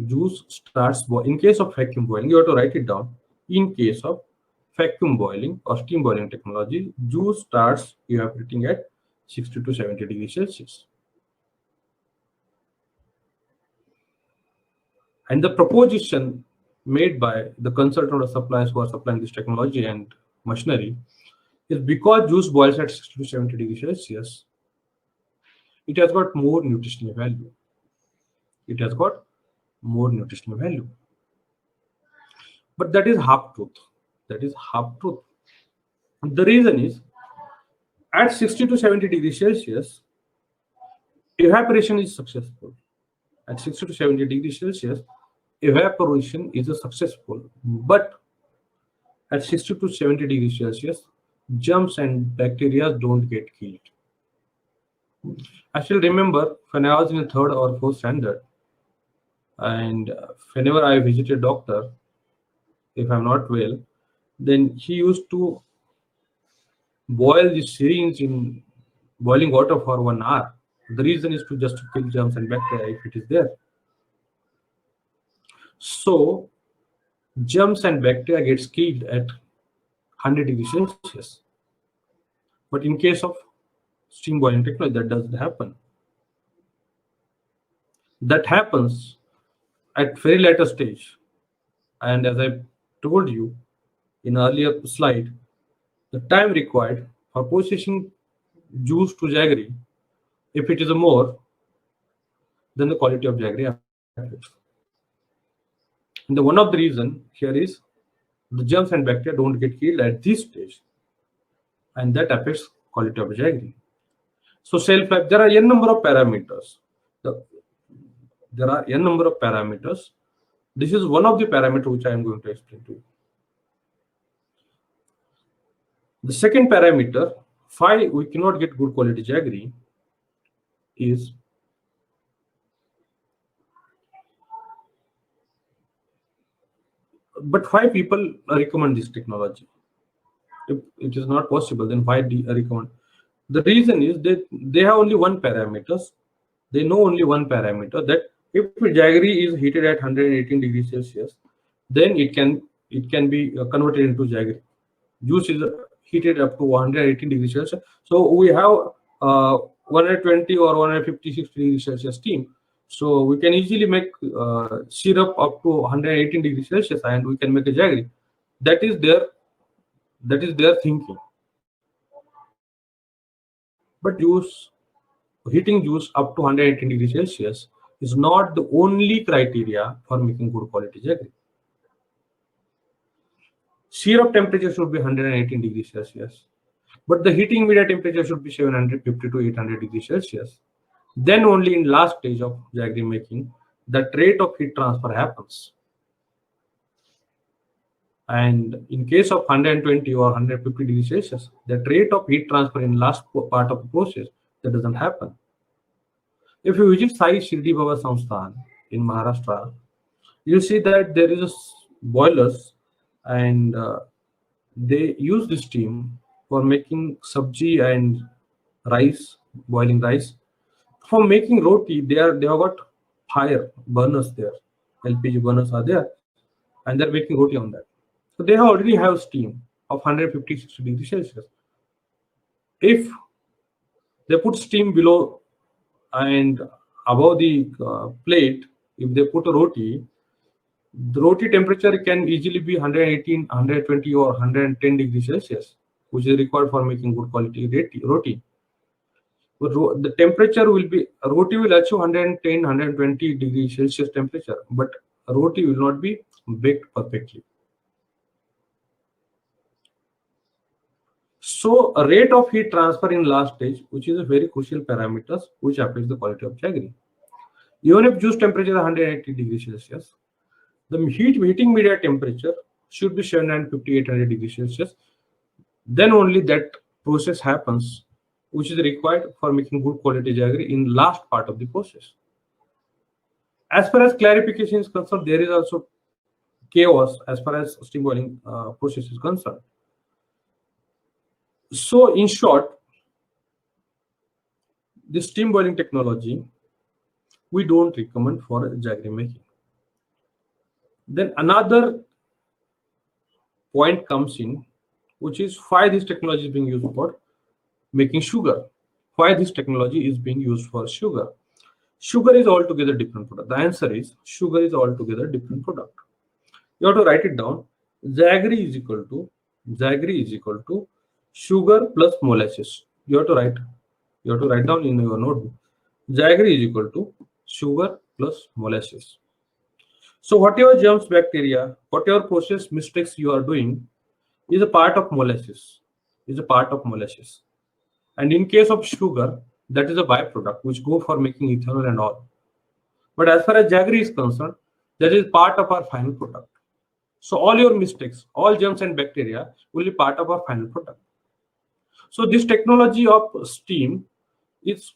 Juice starts in case of vacuum boiling, you have to write it down. In case of vacuum boiling or steam boiling technology, juice starts evaporating at 60 to 70 degrees Celsius. And the proposition made by the consultant or suppliers who are supplying this technology and machinery is because juice boils at 60 to 70 degrees Celsius, it has got more nutritional value. It has got more nutritional value. But that is half truth. That is half truth. The reason is at 60 to 70 degrees Celsius, evaporation is successful. At 60 to 70 degrees Celsius, evaporation is a successful. But at 60 to 70 degrees Celsius, germs and bacteria don't get killed. I still remember when I was in the third or fourth standard, and whenever I visited doctor, if I'm not well, then he used to boil the syringe in boiling water for 1 hour. The reason is to just to kill germs and bacteria if it is there. So germs and bacteria gets killed at 100 degrees Celsius. But in case of steam boiling technology, that doesn't happen. That happens at very later stage. And as I told you in earlier slide, the time required for processing juice to jaggery, if it is a more, then the quality of jaggery affects. And one of the reason here is the germs and bacteria don't get killed at this stage, and that affects quality of jaggery. So shelf life, there are n number of parameters. There are n number of parameters. This is one of the parameters which I am going to explain to you. The second parameter, why we cannot get good quality jaggery, is but why people recommend this technology? If it is not possible, then why do you recommend? The reason is that they have only one parameters. They know only one parameter, that if jaggery is heated at 118 degrees Celsius, then it can be converted into jaggery. Juice is heated up to 118 degrees Celsius. So we have 120 or 156 degrees Celsius steam. So we can easily make syrup up to 118 degrees Celsius, and we can make a jaggery. That is their thinking. But heating juice up to 118 degrees Celsius is not the only criteria for making good quality jaggery. Syrup temperature should be 118 degrees Celsius, but the heating media temperature should be 750 to 800 degrees Celsius. Then only in last stage of jaggery making, that rate of heat transfer happens. And in case of 120 or 150 degrees Celsius, that rate of heat transfer in last part of the process, that doesn't happen. If you visit Sai Shirdi Baba Samsthan in Maharashtra, you'll see that there is a boilers, and they use this steam for making sabji and rice, boiling rice. For making roti, they have got fire burners there, LPG burners are there, and they're making roti on that. So they already have steam of 156 degrees Celsius. If they put steam below and above the plate, if they put a roti, the roti temperature can easily be 118, 120 or 110 degrees Celsius, which is required for making good quality roti. But the temperature will be, roti will achieve 110, 120 degrees Celsius temperature, but roti will not be baked perfectly. So a rate of heat transfer in last stage, which is a very crucial parameter which affects the quality of jaggery. Even if juice temperature is 180 degrees Celsius, the heating media temperature should be 750, 800 degrees Celsius. Then only that process happens, which is required for making good quality jaggery in last part of the process. As far as clarification is concerned, there is also chaos as far as steam boiling process is concerned. So in short, the steam boiling technology, we don't recommend for jaggery making. Then another point comes in, which is why this technology is being used for making sugar. Why this technology is being used for sugar? Sugar is altogether different product. The answer is sugar is altogether different product. You have to write it down. Jaggery is equal to sugar plus molasses. You have to write down in your notebook. Jaggery is equal to sugar plus molasses. So whatever germs, bacteria, whatever process mistakes you are doing is a part of molasses, is a part of molasses. And in case of sugar, that is a byproduct which go for making ethanol and all. But as far as jaggery is concerned, that is part of our final product. So all your mistakes, all germs and bacteria will be part of our final product. So this technology of steam is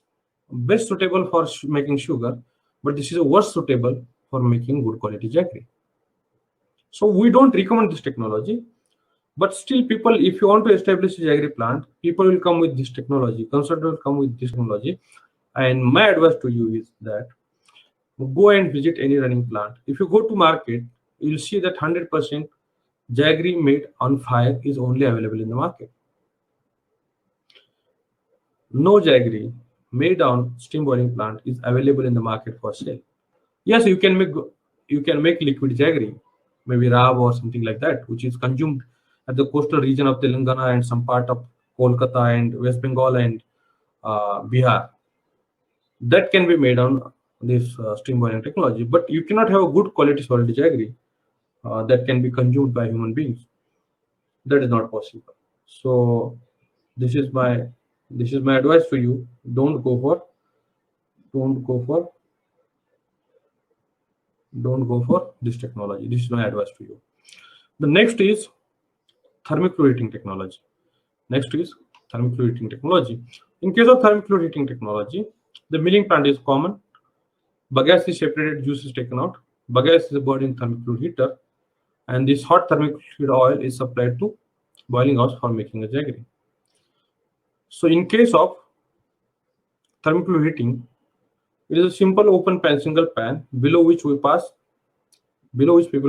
best suitable for making sugar, but this is worst suitable for making good quality jaggery. So we don't recommend this technology, but still people, if you want to establish a jaggery plant, people will come with this technology, consultant will come with this technology. And my advice to you is that go and visit any running plant. If you go to market, you'll see that 100% jaggery made on fire is only available in the market. No jaggery made on steam boiling plant is available in the market for sale. Yes, you can make liquid jaggery, maybe rab or something like that, which is consumed at the coastal region of Telangana and some part of Kolkata and West Bengal and Bihar. That can be made on this steam boiling technology, but you cannot have a good quality solid jaggery that can be consumed by human beings. That is not possible. So this is my advice to you. Don't go for don't go for this technology. This is my advice to you. The next is thermic fluid heating technology. Next is thermic fluid heating technology. In case of thermic fluid heating technology, the milling plant is common. Bagasse is separated, juice is taken out. Bagasse is burned in thermic fluid heater, and this hot thermic fluid oil is supplied to boiling house for making a jaggery. So in case of thermic fluid heating, it is a simple open pan, single pan, below which people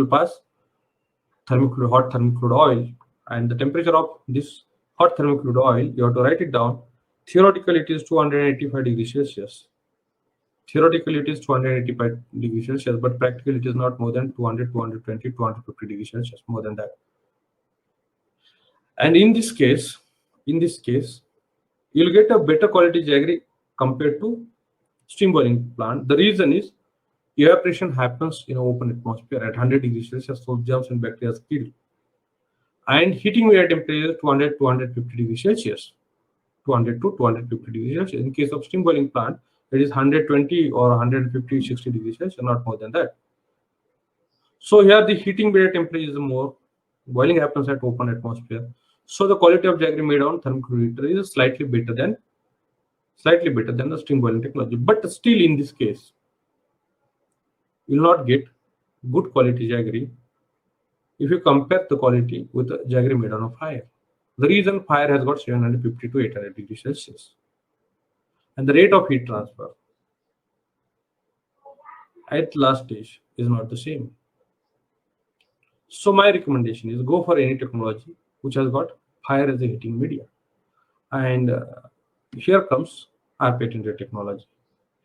pass hot thermic fluid oil, and the temperature of this hot thermic fluid oil, you have to write it down. Theoretically, it is 285 degrees Celsius. Theoretically, it is 285 degrees Celsius, but practically it is not more than 200, 220, 250 degrees Celsius, more than that. And in this case, you'll get a better quality jaggery compared to steam boiling plant. The reason is evaporation happens in open atmosphere at 100 degrees Celsius, so germs and bacteria are killed. And heating media temperature 200 250 degrees Celsius, 200 to 250 degrees Celsius. In case of steam boiling plant, it is 120 or 150 60 degrees Celsius, not more than that. So here the heating media temperature is more, boiling happens at open atmosphere. So the quality of jaggery made on thermic fluid heater is slightly better than the steam boiling technology. But still, in this case, you will not get good quality jaggery if you compare the quality with the jaggery made on a fire. The reason fire has got 750 to 800 degrees Celsius, and the rate of heat transfer at last stage is not the same. So my recommendation is go for any technology which has got fire as a heating media. And here comes our patented technology.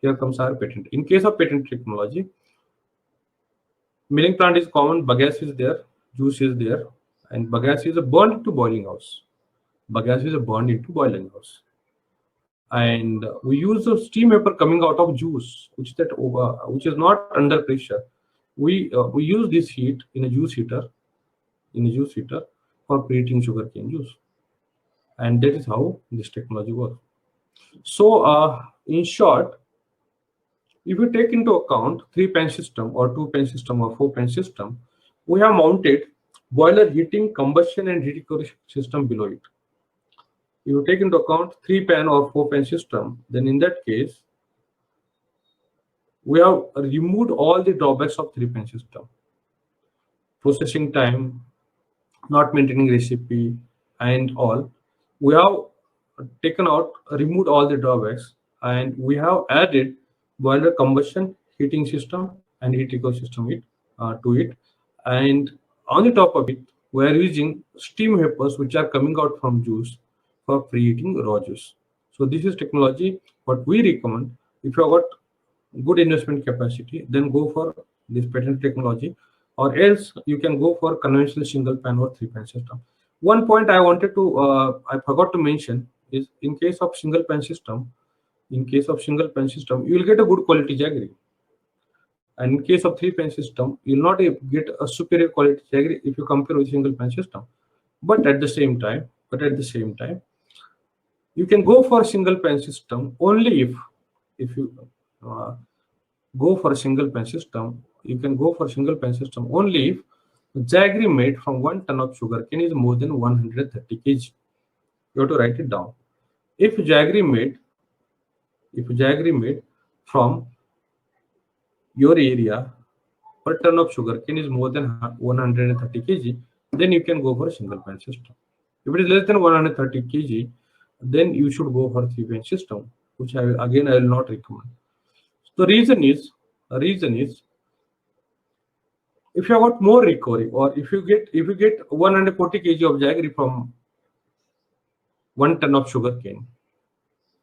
Here comes our patent. In case of patent technology, milling plant is common, bagasse is there, juice is there, and bagasse is burned into boiling house. Bagasse is burned into boiling house. And we use the steam vapor coming out of juice, which is not under pressure. We use this heat in a juice heater, for preheating sugarcane juice, and that is how this technology works. So in short, if you take into account 3-pan system or 2-pan system or 4-pan system, we have mounted boiler heating, combustion, and heat recovery system below it. If you take into account 3-pan or 4-pan system, then in that case, we have removed all the drawbacks of 3-pan system. Processing time, not maintaining recipe, and all. We have removed all the drawbacks, and we have added boiler combustion, heating system, and heat recovery system to it. And on the top of it, we are using steam vapors which are coming out from juice for preheating raw juice. So this is technology what we recommend. If you have got good investment capacity, then go for this patent technology, or else you can go for conventional single pan or 3-pan system. One point I I forgot to mention is in case of single pan system, you will get a good quality jaggery. And in case of three-pan system, you'll not get a superior quality jaggery if you compare with single-pan system. But at the same time, you can go for single-pan system only if you uh, go for a single-pan system. You can go for single-pan system only if jaggery made from 1 ton of sugarcane is more than 130 kg. You have to write it down. If jaggery made, from your area per ton of sugarcane is more than 130 kg, then you can go for a single pan system. If it is less than 130 kg, then you should go for three pan system, which I will not recommend. The reason is if you have got more recovery, or if you get 140 kg of jaggery from 1 ton of sugarcane,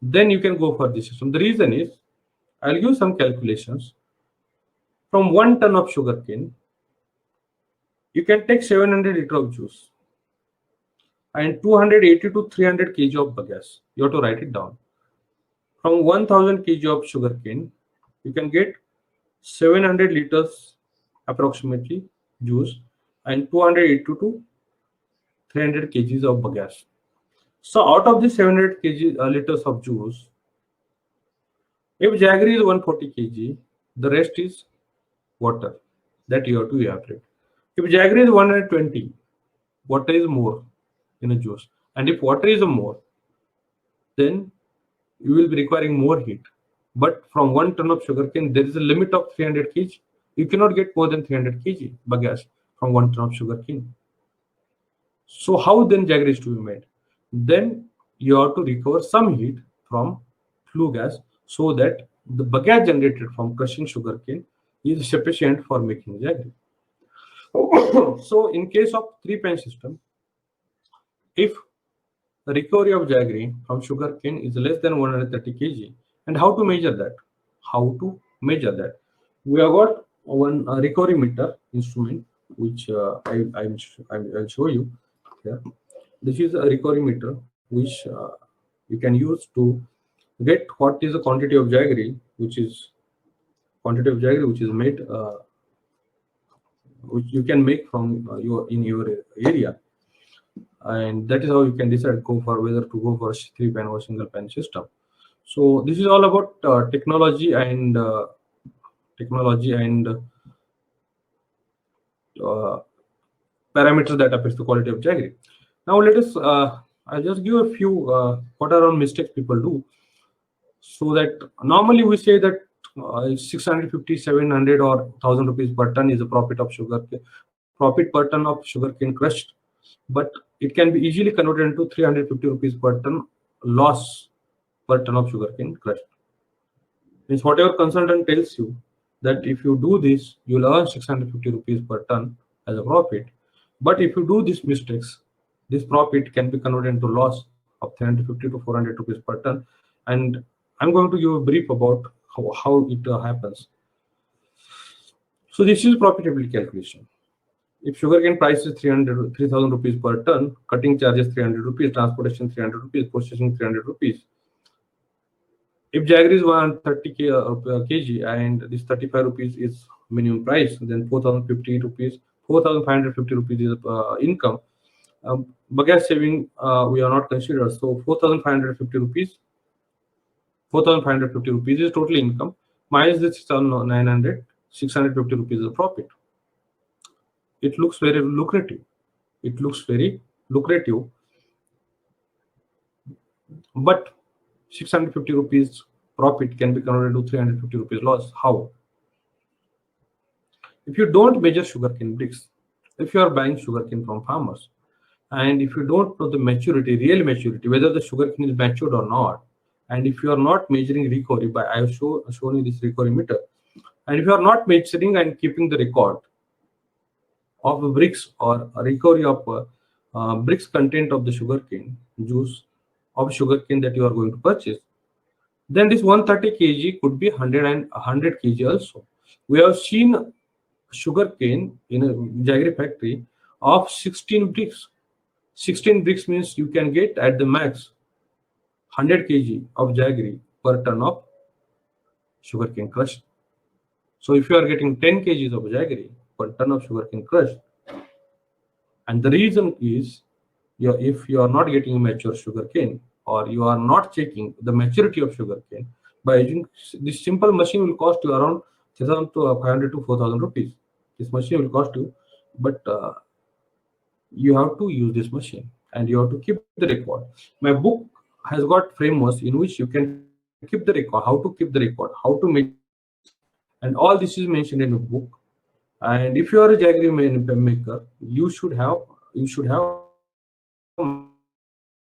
then you can go for this system. The reason is, I'll give some calculations. From 1 ton of sugarcane, you can take 700 liters of juice and 280 to 300 kg of bagasse. You have to write it down. From 1000 kg of sugarcane, you can get 700 liters approximately juice and 280 to 300 kgs of bagasse. So out of this 700 liters of juice, if jaggery is 140 kg, the rest is water that you have to evaporate. If jaggery is 120, water is more in a juice, and if water is more, then you will be requiring more heat. But from 1 ton of sugarcane, there is a limit of 300 kg. You cannot get more than 300 kg bagasse from 1 ton of sugarcane. So how then jaggery is to be made? Then you have to recover some heat from flue gas so that the bagasse generated from crushing sugarcane is sufficient for making jaggery. So in case of three-pan system, if the recovery of jaggery from sugarcane is less than 130 kg, and how to measure that? We have got one recovery meter instrument, which I'll show you here. This is a recovery meter which you can use to get what is the quantity of jaggery which is made, which you can make from your area, and that is how you can decide whether to go for three pan or single pan system. So this is all about technology and parameters that affects the quality of jaggery. Now let us I'll just give a few what are all mistakes people do. So that normally we say that 650, 700 or 1000 rupees per ton is a profit per ton of sugarcane crushed, but it can be easily converted into 350 rupees per ton loss per ton of sugarcane crushed. Means whatever consultant tells you that if you do this, you'll earn 650 rupees per ton as a profit. But if you do these mistakes, this profit can be converted into loss of 350 to 400 rupees per ton. And I'm going to give a brief about how it happens. So this is profitability calculation. If sugarcane price is 3,000 rupees per ton, cutting charges 300 rupees, transportation 300 rupees, processing 300 rupees. If jaggery is 130 kg and this 35 rupees is minimum price, then 4,550 rupees is income. Bagasse saving we are not considered. So 4,550 rupees is total income minus the 650 rupees is a profit. It looks very lucrative. But 650 rupees profit can be converted to 350 rupees loss. How? If you don't measure sugarcane bricks, if you are buying sugarcane from farmers, and if you don't know the real maturity, whether the sugarcane is matured or not, and if you are not measuring recovery I have shown you this recovery meter, and if you are not measuring and keeping the record of bricks or recovery of bricks content of the sugarcane juice of sugarcane that you are going to purchase, then this 130 kg could be 100 kg also. We have seen sugarcane in a jaggery factory of 16 bricks. 16 bricks means you can get at the max 100 kg of jaggery per ton of sugarcane crushed. So if you are getting 10 kgs of jaggery per ton of sugarcane crushed, and the reason is, if you are not getting mature sugarcane, or you are not checking the maturity of sugarcane, by using this simple machine will cost you around 3,000 to 500 to 4,000 rupees. This machine will cost you, but you have to use this machine and you have to keep the record. My book has got frameworks in which you can keep the record, how to keep the record, how to measure the bricks, and all this is mentioned in the book. And if you are a jaggery maker, you should have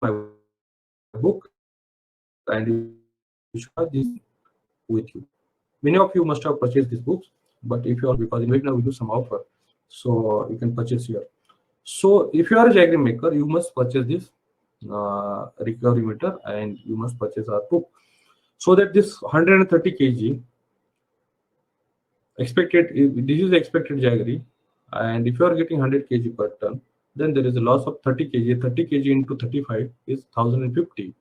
my book, and you should have this with you. Many of you must have purchased these books, but if you are not, because in webinar we do some offer, so you can purchase here. So if you are a jaggery maker, you must purchase this recovery meter, and you must purchase our book, so that this 130 kg expected, this is the expected jaggery, and if you are getting 100 kg per ton, then there is a loss of 30 kg. 30 kg into 35 is 1050,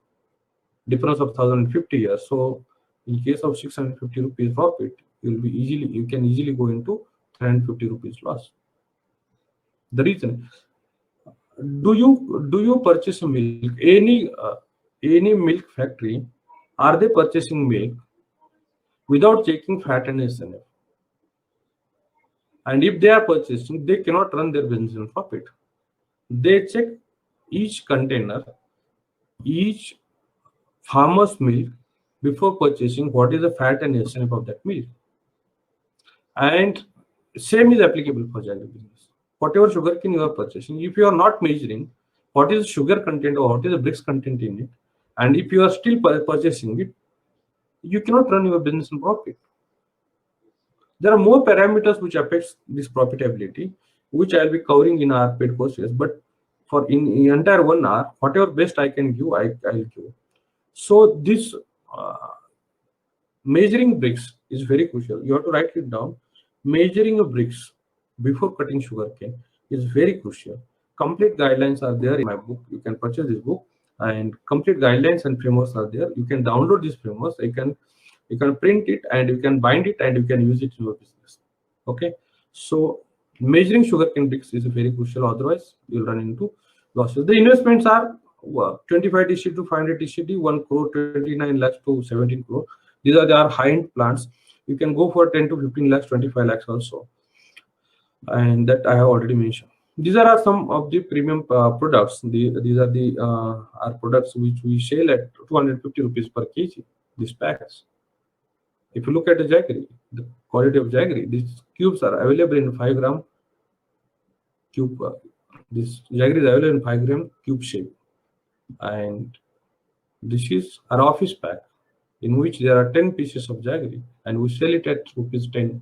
difference of 1050 years. So in case of 650 rupees profit, you can easily go into 350 rupees loss. The reason, do you purchase milk? Any milk factory, are they purchasing milk without checking fat and SNF? And if they are purchasing, they cannot run their business in profit. They check each container, each farmer's milk, before purchasing what is the fat and SNF of that milk. And same is applicable for jaggery business. Whatever sugarcane you are purchasing, if you are not measuring what is the sugar content or what is the bricks content in it, and if you are still purchasing it, you cannot run your business in profit. There are more parameters which affects this profitability, which I'll be covering in our paid courses. But for in entire 1 hour, whatever best I can give, I'll give. So this measuring bricks is very crucial. You have to write it down. Measuring of bricks before cutting sugarcane is very crucial. Complete guidelines are there in my book. You can purchase this book, and complete guidelines and frameworks are there. You can download these frameworks. You can print it, and you can bind it, and you can use it in your business. Okay. So measuring sugarcane bricks is very crucial. Otherwise, you'll run into losses. The investments are 25 TCD to 500 TCD, 1 crore, 29 lakhs to 17 crore. These are our high-end plants. You can go for 10 to 15 lakhs, 25 lakhs also, and that I have already mentioned. These are some of the premium products. These are the our products which we sell at 250 rupees per kg. These packs. If you look at the jaggery, the quality of jaggery, these cubes are available in 5 gram cube. This jaggery is available in 5 gram cube shape, and this is our office pack, in which there are 10 pieces of jaggery, and we sell it at rupees 10.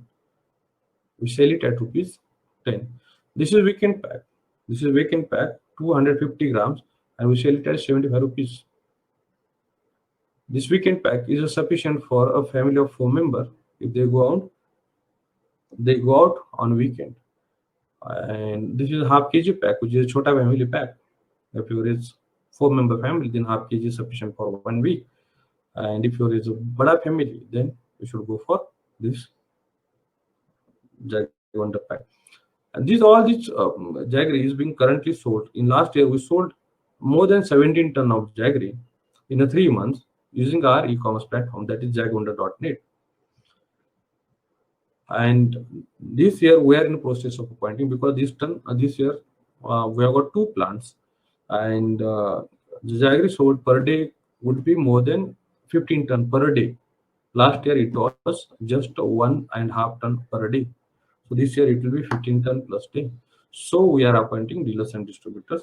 We sell it at rupees 10. This is weekend pack. This is weekend pack, 250 grams, and we sell it at 75 rupees. This weekend pack is sufficient for a family of 4 members. If they go out on weekend. And this is a half kg pack, which is a chota family pack. If you is 4-member family, then half kg is sufficient for 1 week. And if you is a bada family, then you should go for this jaggery wonder pack. And all these jaggery is being currently sold. In last year, we sold more than 17 ton of jaggery in 3 months using our e-commerce platform, that is jagwonder.net. And this year we are in the process of appointing, because this year we have got 2 plants, and the jaggery sold per day would be more than 15 ton per day. Last year it was just 1.5 ton per day. So this year it will be 15 ton plus day. So we are appointing dealers and distributors,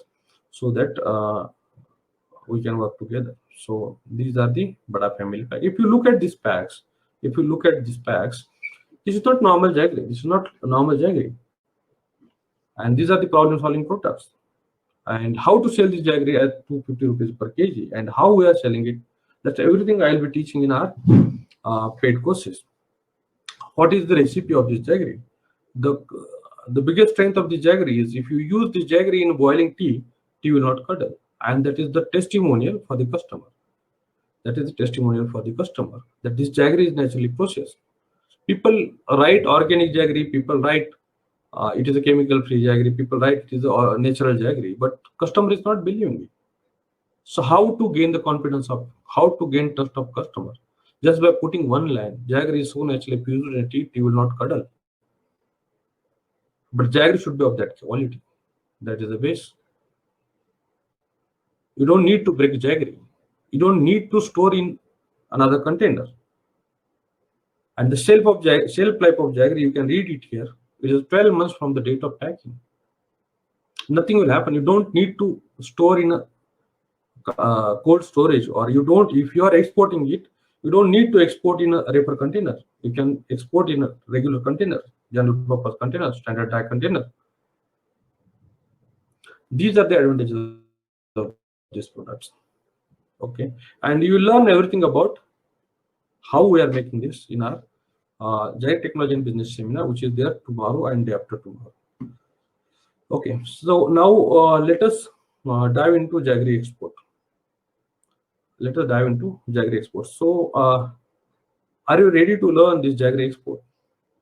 so that we can work together. So these are the bada family pack. If you look at these packs, this is not normal jaggery. This is not a normal jaggery. And these are the problem-solving products. And how to sell this jaggery at 250 rupees per kg, and how we are selling it, that's everything I will be teaching in our paid courses. What is the recipe of this jaggery? The biggest strength of the jaggery is, if you use the jaggery in boiling tea will not curdle. And that is the testimonial for the customer. That is the testimonial for the customer, that this jaggery is naturally processed. People write organic jaggery, people write it is a chemical free jaggery, people write it is a natural jaggery, but customer is not believing me. So how to gain the confidence of, how to gain trust of customer? Just by putting one line, jaggery is so naturally pure and teeth you will not cuddle. But jaggery should be of that quality. That is the base. You don't need to break jaggery. You don't need to store in another container. And the shelf life of jaggery, you can read it here. It is 12 months from the date of packing. Nothing will happen. You don't need to store in a cold storage, or you don't. If you are exporting it, you don't need to export in a reefer container. You can export in a regular container, general purpose container, standard die container. These are the advantages of these products. Okay, and you will learn everything about how we are making this in our Jaggery Technology and Business Seminar, which is there tomorrow and day after tomorrow. Okay, so now let us dive into jaggery export. Let us dive into jaggery export. So, are you ready to learn this jaggery export?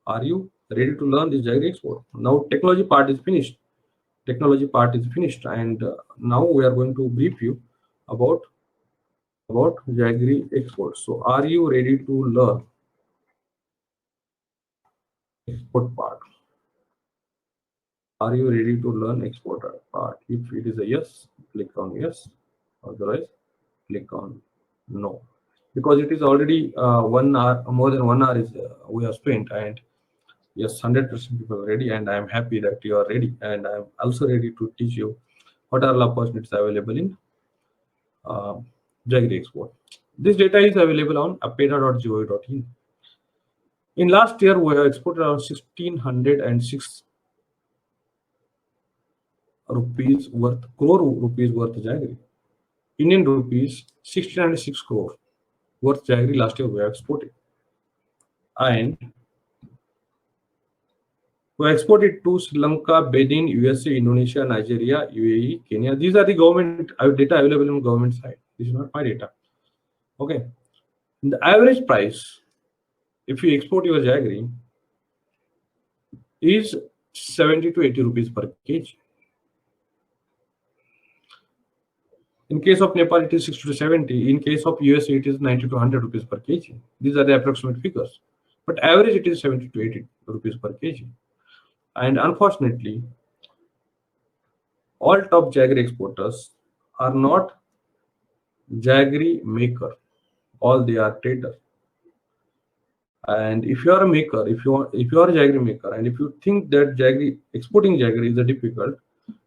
Are you ready to learn this jaggery export? Now, technology part is finished. Technology part is finished, and now we are going to brief you about jaggery export. So, are you ready to learn export part? Are you ready to learn export part? If it is a yes, click on yes. Otherwise, click on no, because it is already 1 hour, more than 1 hour is we have spent, and yes, 100% people are ready, and I am happy that you are ready, and I am also ready to teach you what are the opportunities available in jaggery export. This data is available on apera.gov.in. In last year, we have exported around 1,606 crore rupees worth jaggery. Indian rupees 1,606 crore worth jaggery last year we have exported, and we exported to Sri Lanka, Benin, USA, Indonesia, Nigeria, UAE, Kenya. These are the government data available on government side. This is not my data. Okay. The average price, if you export your jaggery, is 70 to 80 rupees per kg. In case of Nepal, it is 60 to 70. In case of USA, it is 90 to 100 rupees per kg. These are the approximate figures. But average, it is 70 to 80 rupees per kg. And unfortunately, all top jaggery exporters are not jaggery maker. All they are trader. And if you are a maker, if you are a jaggery maker, and if you think that exporting jaggery is difficult,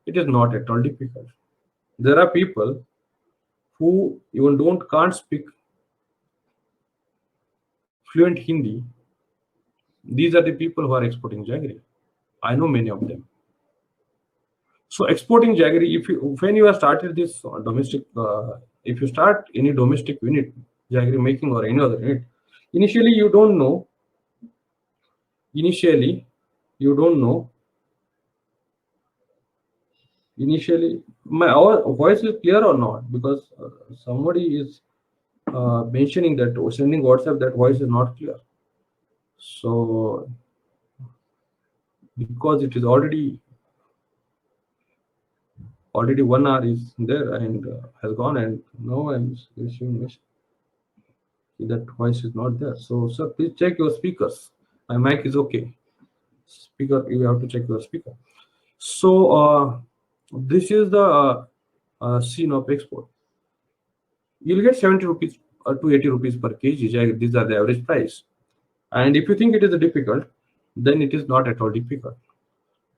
it is not at all difficult. There are people who even can't speak fluent Hindi. These are the people who are exporting jaggery. I know many of them. So exporting jaggery, when you have started this domestic, if you start any domestic unit, jaggery making or any other unit, initially you don't know. Initially, our voice is clear or not, because somebody is mentioning that or sending WhatsApp that voice is not clear. So because it is already 1 hour is there and has gone, and now I'm receiving that voice is not there. So sir, please check your speakers. My mic is okay. Speaker, you have to check your speaker. So this is the scene of export. You'll get 70 rupees to 80 rupees per kg. These are the average price. And if you think it is difficult, then it is not at all difficult.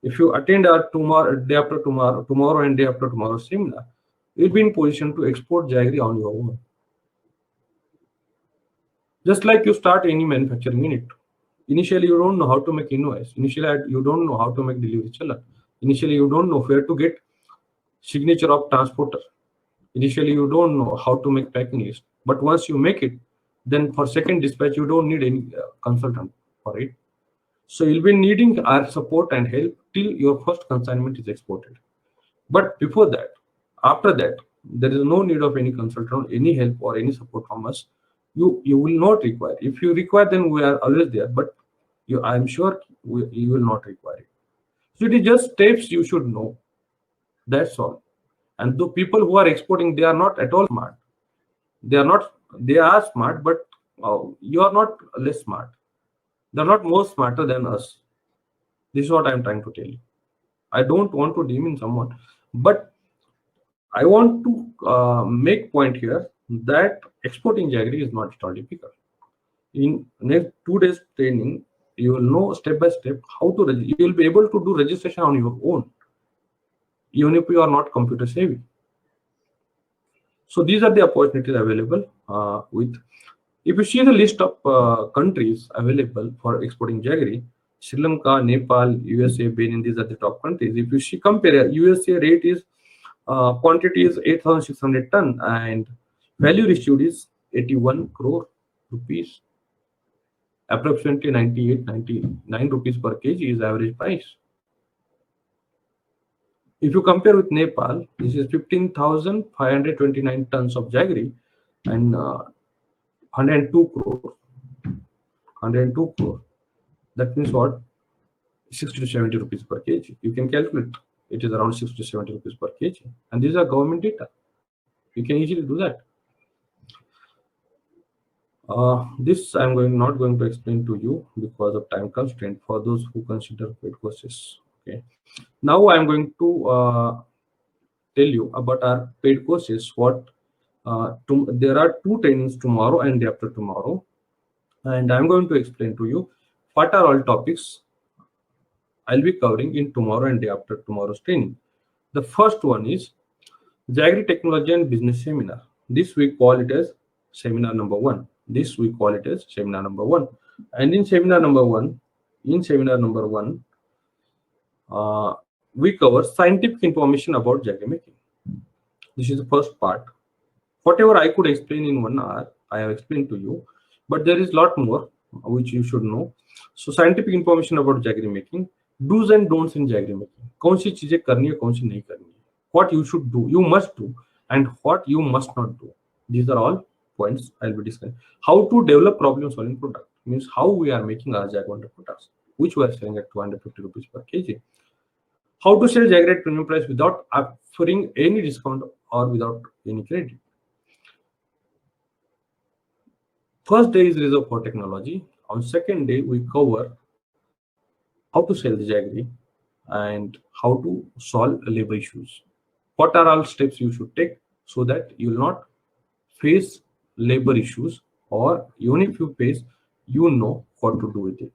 If you attend our day after tomorrow and day after tomorrow seminar, you'll be in position to export jaggery on your own. Just like you start any manufacturing unit. Initially, you don't know how to make invoice. Initially, you don't know how to make delivery challan. Initially, you don't know where to get signature of transporter. Initially, you don't know how to make packing list. But once you make it, then for second dispatch, you don't need any consultant for it. So you'll be needing our support and help till your first consignment is exported. But before that, after that, there is no need of any consultant, any help or any support from us. You will not require. If you require, then we are always there. But I'm sure you will not require it. So it is just steps you should know. That's all. And the people who are exporting, they are not at all smart. They are not. They are smart, but you are not less smart. They are not more smarter than us. This is what I'm trying to tell you. I don't want to demean someone, but I want to make point here that exporting jaggery is not at all difficult. In next 2 days training, you will know step by step how to. You will be able to do registration on your own, even if you are not computer savvy. So these are the opportunities available with. If you see the list of countries available for exporting jaggery, Sri Lanka, Nepal, USA, Benin, these are the top countries. If you see compare, USA rate is quantity is 8,600 ton and value issued is 81 crore rupees. Approximately 99 rupees per kg is average price. If you compare with Nepal, this is 15,529 tons of jaggery and 102 crore. 102 crore. That means what? 60 to 70 rupees per kg. You can calculate. It is around 60 to 70 rupees per kg. And these are government data. You can easily do that. This I'm not going to explain to you because of time constraint for those who consider paid courses. Okay. Now I'm going to tell you about our paid courses. There are 2 trainings tomorrow and day after tomorrow, and I'm going to explain to you what are all topics I'll be covering in tomorrow and day after tomorrow's training. The first one is Jaggery Technology and Business Seminar. This we call it as seminar number 1. This we call it as seminar number 1. And in seminar number 1, we cover scientific information about jaggery making. This is the first part. Whatever I could explain in 1 hour, I have explained to you, but there is a lot more which you should know. So scientific information about jaggery making, do's and don'ts in jaggery making. कौन सी चीजें करनी है, कौन सी नहीं करनी है. What you should do, you must do, and what you must not do. These are all points I'll be discussing. How to develop problem-solving product means how we are making our Jaguar products, which we are selling at 250 rupees per kg. How to sell Jaggery at premium price without offering any discount or without any credit. First day is reserved for technology. On second day, we cover how to sell the jaggery and how to solve labor issues. What are all steps you should take so that you will not face labor issues, or even if you face, you know what to do with it.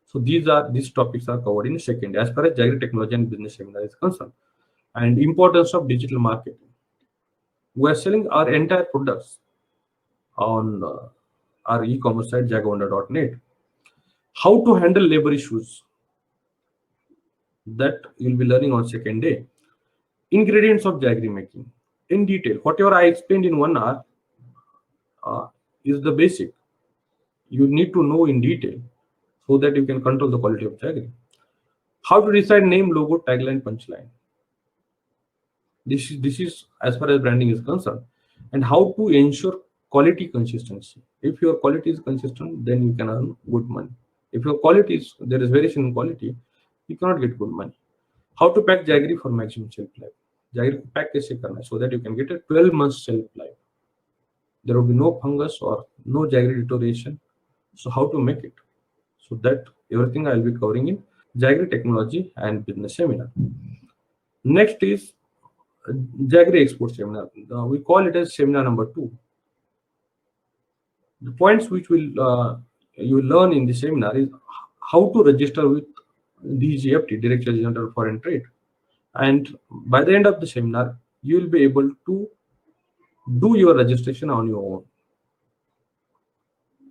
So these topics are covered in the second day as far as Jaggery Technology and Business Seminar is concerned. And importance of digital marketing. We are selling our entire products on our e-commerce site jagwonder.net. How to handle labor issues, that you'll be learning on second day. Ingredients of jaggery making in detail. Whatever I explained in 1 hour is the basic. You need to know in detail so that you can control the quality of jaggery. How to decide name, logo, tagline, punchline. This is as far as branding is concerned. And how to ensure quality consistency. If your quality is consistent, then you can earn good money. If your quality is, there is variation in quality, you cannot get good money. How to pack jaggery for maximum shelf life. Jaggery को pack कैसे करना है so that you can get a 12 months shelf life. There will be no fungus or no jaggery deterioration. So how to make it? So that everything I will be covering in Jaggery Technology and Business Seminar. Next is Jaggery Export Seminar. We call it as seminar number 2. The points which will you will learn in the seminar is how to register with DGFT, Director General Foreign Trade. And by the end of the seminar, you will be able to do your registration on your own.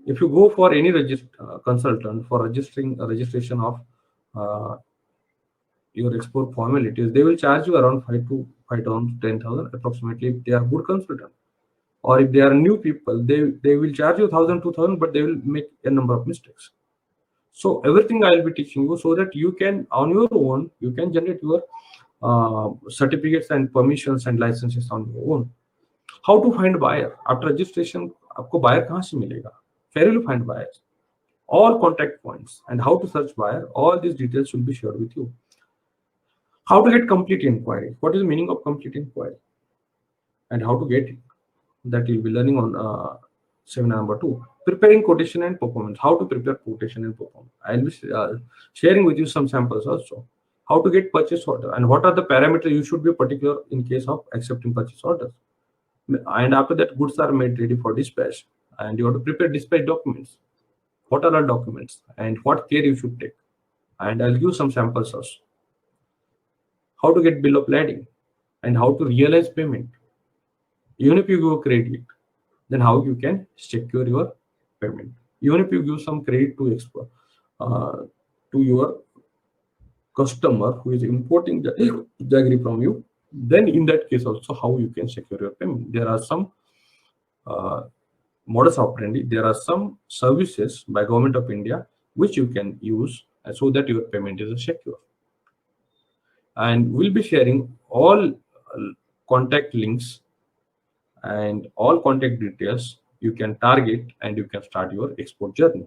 If you go for any consultant for registration of your export formalities, they will charge you around 5,000 to 10,000 approximately if they are good consultant. Or if they are new people, they will charge you 1,000, 2,000, but they will make a number of mistakes. So everything I will be teaching you so that you can, on your own, you can generate your certificates and permissions and licenses on your own. How to find buyer after registration? आपको buyer कहाँ से मिलेगा? Where will you find buyers? all contact points, and how to search buyer. All these details will be shared with you. How to get complete inquiry. What is the meaning of complete inquiry? And how to get it? That you'll be learning on seminar number 2. Preparing quotation and performance. How to prepare quotation and performance. I'll be sharing with you some samples also. How to get purchase order and what are the parameters you should be particular in case of accepting purchase orders. And after that, goods are made ready for dispatch, and you have to prepare dispatch documents. What are the documents and what care you should take? And I'll give some samples also. How to get bill of lading and how to realize payment. Even if you give credit, then how you can secure your payment. Even if you give some credit to export to your customer who is importing the jaggery from you, then in that case also how you can secure your payment. There are some modus operandi, there are some services by Government of India which you can use so that your payment is secure. And we'll be sharing all contact links and all contact details you can target, and you can start your export journey.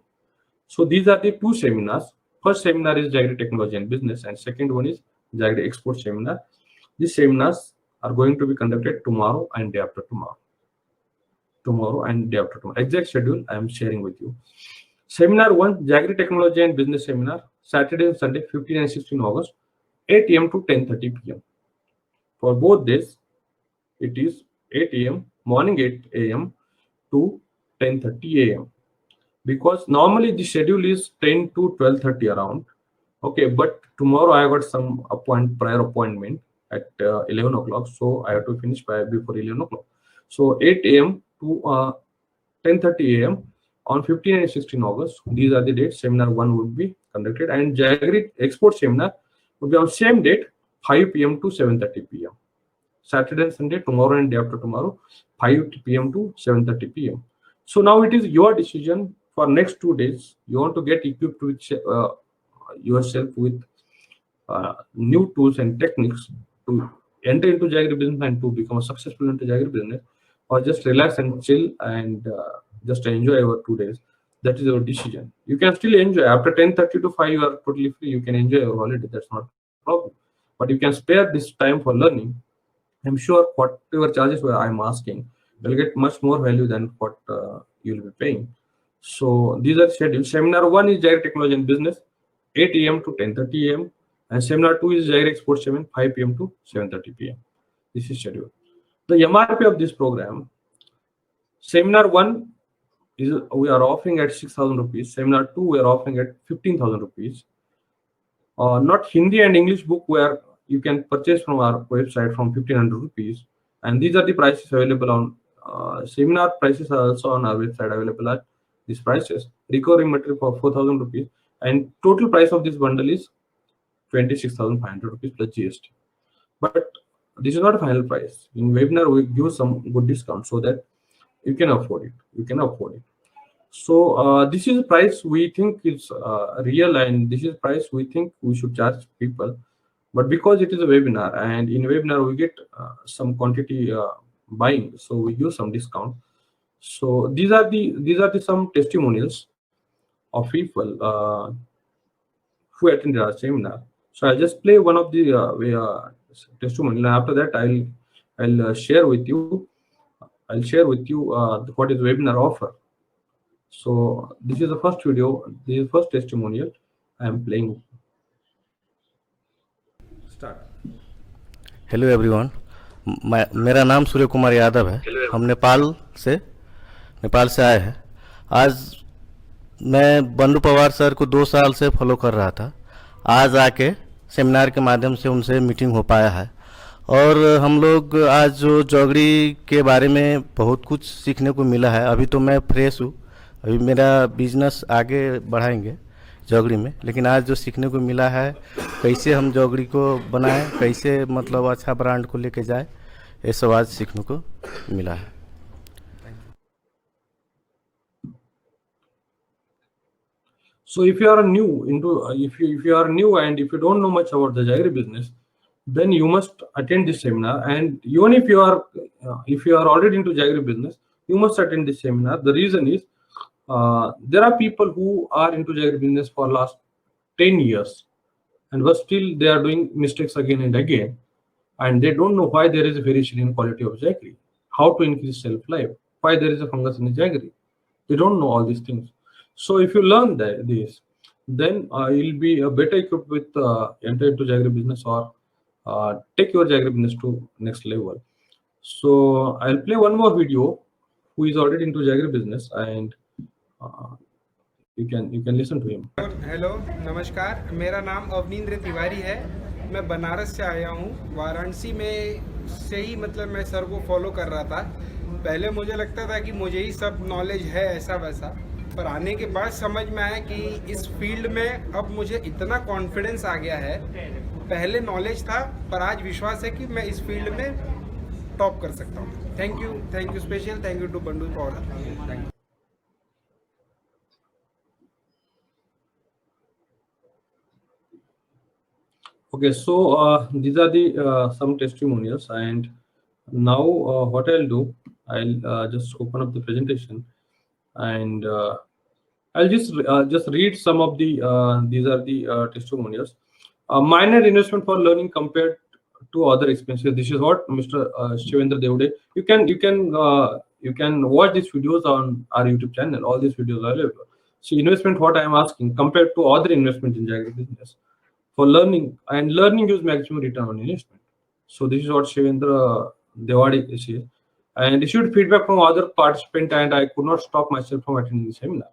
So these are the 2 seminars. First seminar is Jaggery Technology and Business, and second one is Jaggery Export Seminar. These seminars are going to be conducted tomorrow and day after tomorrow. Tomorrow and day after tomorrow. Exact schedule I am sharing with you. Seminar 1, Jaggery Technology and Business Seminar, Saturday and Sunday, 15 and 16 August, 8 a.m. to 10:30 p.m. For both days, it is 8 a.m., morning 8 a.m. to 10:30 a.m. Because normally the schedule is 10 to 12:30 around. Okay, but tomorrow I got some prior appointment at 11 o'clock, so I have to finish before 11 o'clock. So 8 a.m. to 10:30 a.m. on 15 and 16 August. These are the dates seminar 1 would be conducted, and Jaggery Export Seminar would be on same date, 5 p.m. to 7:30 p.m. Saturday and Sunday, tomorrow and day after tomorrow, 5 p.m. to 7:30 p.m. So now it is your decision for next 2 days. You want to get equipped with yourself with new tools and techniques to enter into Jaggery business and to become a successful into Jaggery business, or just relax and chill and just enjoy your 2 days. That is your decision. You can still enjoy after 10:30 to 5. You are totally free. You can enjoy your holiday. That's not a problem. But you can spare this time for learning. I'm sure whatever charges I'm asking will get much more value than what you'll be paying. So these are scheduled. Seminar 1 is Jaggery Technology and Business, 8 a.m. to 10:30 a.m. And seminar 2 is Jaggery Export Seminar, 5 p.m. to 7:30 p.m. This is scheduled. The MRP of this program, seminar 1 is we are offering at 6,000 rupees. Seminar 2 we are offering at 15,000 rupees. Not Hindi and English book where you can purchase from our website from 1,500 rupees. And these are the prices available on seminar prices are also on our website available at these prices. Recovery material for 4,000 rupees, and total price of this bundle is 26,500 rupees plus GST. But this is not a final price. In webinar, we give some good discount so that you can afford it. You can afford it. So this is the price we think is real, and this is the price we think we should charge people. But because it is a webinar, and in webinar we get some quantity buying, so we give some discount. So these are the some testimonials of people who attended our seminar. So I'll just play one of the testimonial. After that, I'll share with you. I'll share with you what is webinar offer. So this is the first video. This is the first testimonial I am playing. Start. Hello everyone, मेरा नाम सूर्य कुमार यादव है। हम नेपाल से आए हैं। आज मैं Bandu Pawar sir को 2 साल से फॉलो कर रहा था। आज आके सेमिनार के माध्यम से उनसे मीटिंग हो पाया है, और हम लोग आज जो जॉगड़ी के बारे में बहुत कुछ सीखने को मिला है। अभी तो मैं फ्रेश हूँ, अभी मेरा बिजनेस आगे बढ़ाएंगे जॉगड़ी में, लेकिन आज जो सीखने को मिला है कैसे हम जॉगड़ी को बनाएं, कैसे मतलब अच्छा ब्रांड को लेके जाए, ये सब आज सीखने को मिला है। So if you are new if you are new and if you don't know much about the jaggery business, then you must attend this seminar. And even if you are already into jaggery business, you must attend this seminar. The reason is There are people who are into jaggery business for last 10 years, and but still they are doing mistakes again and again, and they don't know why there is a variation in quality of jaggery, how to increase shelf life, why there is a fungus in the jaggery. They don't know all these things. So if you learn this, then you'll be better equipped with enter into jaggery business or take your jaggery business to next level. So I'll play one more video who is already into jaggery business, and uh, you can listen to him. Hello नमस्कार, मेरा नाम अवनींद्र तिवारी है। मैं बनारस से आया हूँ। वाराणसी में से ही मतलब मैं सर को फॉलो कर रहा था। पहले मुझे लगता था कि मुझे ही सब नॉलेज है ऐसा वैसा, पर आने के बाद समझ में आया कि इस फील्ड में अब मुझे इतना कॉन्फिडेंस आ गया है। पहले नॉलेज था, पर आज विश्वास है कि मैं इस फील्ड में टॉप कर सकता हूँ। Thank you special thank you to Bandu Pawar. Thank you. Okay, so these are the some testimonials, and now what I'll do, I'll just open up the presentation, and I'll just read some of the these are the testimonials. Minor investment for learning compared to other expenses. This is what Mr. Shivendra Devde. You can watch these videos on our YouTube channel. All these videos are available. So investment, what I am asking compared to other investment in jaggery business for learning, and learning gives maximum return on investment. So this is what Shivendra Devade says. And issued feedback from other participant, and I could not stop myself from attending the seminar.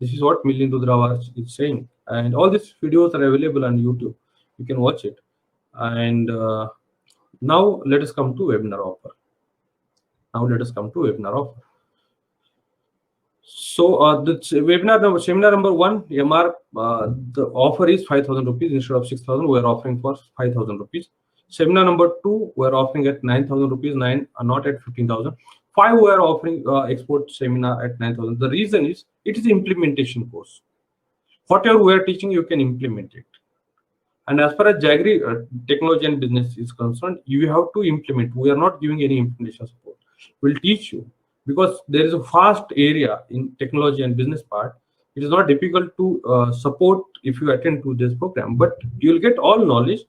This is what Milind Rudrawar is saying. And all these videos are available on YouTube. You can watch it. And now let us come to webinar offer. So the seminar number 1, MR, the offer is 5,000 rupees instead of 6,000. We are offering for 5,000 rupees. Seminar number 2, we are offering at 9,000 rupees, not at 15,000. 5, we are offering export seminar at 9,000. The reason is it is implementation course. Whatever we are teaching, you can implement it. And as far as jaggery technology and business is concerned, you have to implement. We are not giving any implementation support. We'll teach you, because there is a vast area in technology and business part. It is not difficult to support if you attend to this program, but you'll get all knowledge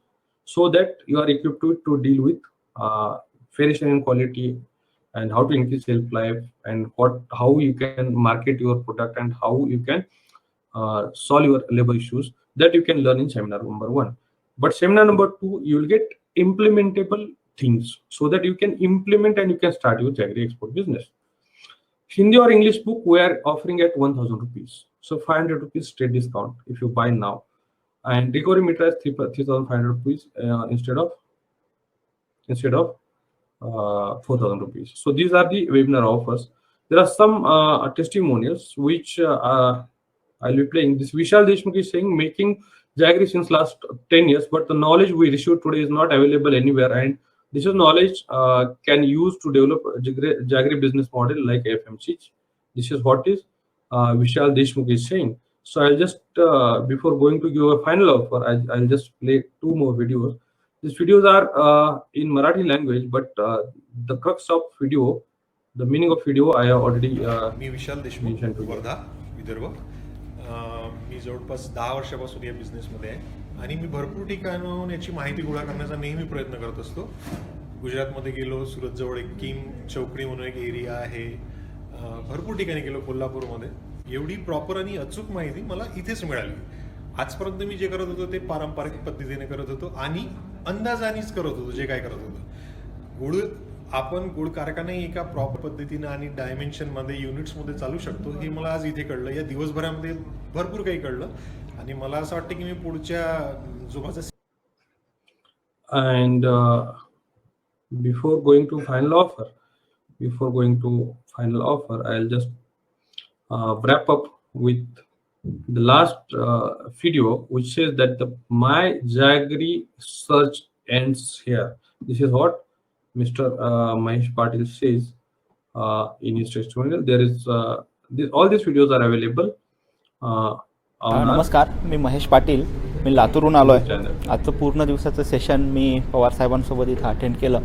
so that you are equipped to deal with variation in quality, and how to increase shelf life, and how you can market your product, and how you can solve your labor issues. That you can learn in seminar number 1. But seminar number 2, you will get implementable things so that you can implement and you can start your jaggery export business. Hindi or English book we are offering at 1,000 rupees. So 500 rupees straight discount if you buy now. And recovery meter is 3,500 rupees instead of 4,000 rupees. So these are the webinar offers. There are some testimonials which I'll be playing. This Vishal Deshmukh is saying, making jaggery since last 10 years, but the knowledge we received today is not available anywhere, and this is knowledge can use to develop a jaggery business model like FMCG. This is what is Vishal Deshmukh is saying. So I'll just before going to give a final offer, I'll just play 2 more videos. These videos are in Marathi language, but the crux of video, the meaning of video, I have already मी Vishal Deshmukh, mentioned to you. Wardha, Vidarbha. मी जवळपास 10 वर्षापासून या बिझनेसमध्ये आहे, आणि मी भरपूर ठिकाणाहून याची माहिती गोळा करण्याचा नेहमी प्रयत्न करत असतो. गुजरातमध्ये गेलो, सुरतजवळ एक किम चौकडी म्हणून एक एरिया आहे, भरपूर ठिकाणी गेलो, कोल्हापूरमध्ये. एवढी प्रॉपर आणि अचूक माहिती मला इथेच मिळाली. आजपर्यंत मी जे करत होतो ते पारंपरिक पद्धतीने करत होतो आणि अंदाजानेच करत होतो जे काय करत होतो. आपण गुळ कारखाना एका प्रॉपर पद्धतीने आणि डायमेन्शन मध्ये युनिट्स मध्ये चालू शकतो हे मला आज इथे कळलं. या दिवसभरामध्ये भरपूर काही कळलं, आणि मला असं वाटतं की मी पुढच्या जो माझा and before going to final offer, I'll just wrap up with the last video, which says that my jaggery search ends here. This is what Mr. Mahesh Patil says in his testimonial. There is all these videos are available on नमस्कार, मी महेश पाटील, मी लातूरहून आलो आहे. channel. आजचं पूर्ण दिवसाचं session मी पवार साहेबांसोबत इथं attend केलं.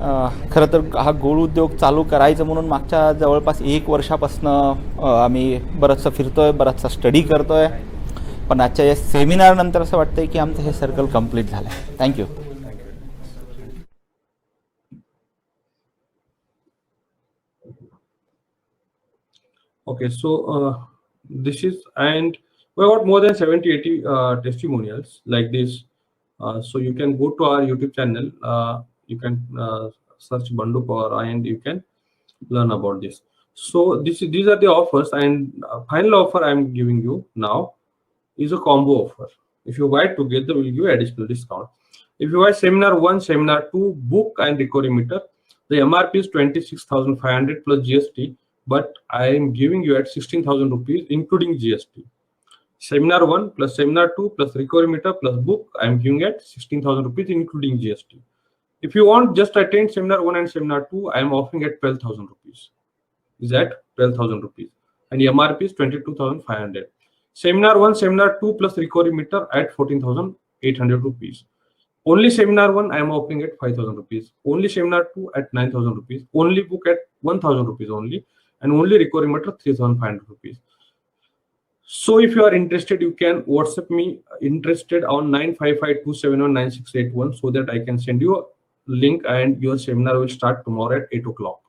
खरं तर हा गूळ उद्योग चालू करायचं म्हणून मागच्या जवळपास 1 वर्षापासनं आम्ही बरंचसं फिरतो आहे, बराचसा स्टडी करतो आहे. पण आजच्या या सेमिनारनंतर असं वाटतं आहे की आमचं हे सर्कल कंप्लीट झालं आहे. Thank you. Okay, so this is, and we got more than 70 80 testimonials like this. So you can go to our YouTube channel, you can search Bandu Power and you can learn about this. So these are the offers, and final offer I'm giving you now is a combo offer. If you buy together, we'll give you additional discount. If you buy seminar 1, seminar 2, book and recorimeter, the MRP is 26,500 plus GST, but I am giving you at 16,000 rupees including GST. Seminar 1 plus seminar 2 plus recorimeter plus book, I am giving at 16,000 rupees including GST. If you want just attend seminar 1 and seminar 2, I am offering at 12,000 rupees. Is at 12,000 rupees, and MRP is 22,500. Seminar 1, seminar 2 plus recorimeter at 14,800 rupees. Only seminar 1 I am offering at 5,000 rupees. Only seminar 2 at 9,000 rupees. Only book at 1,000 rupees only, and only recorimeter 3,500 rupees. So if you are interested, you can WhatsApp me interested on 955-271-9681 so that I can send you a link, and your seminar will start tomorrow at 8 o'clock.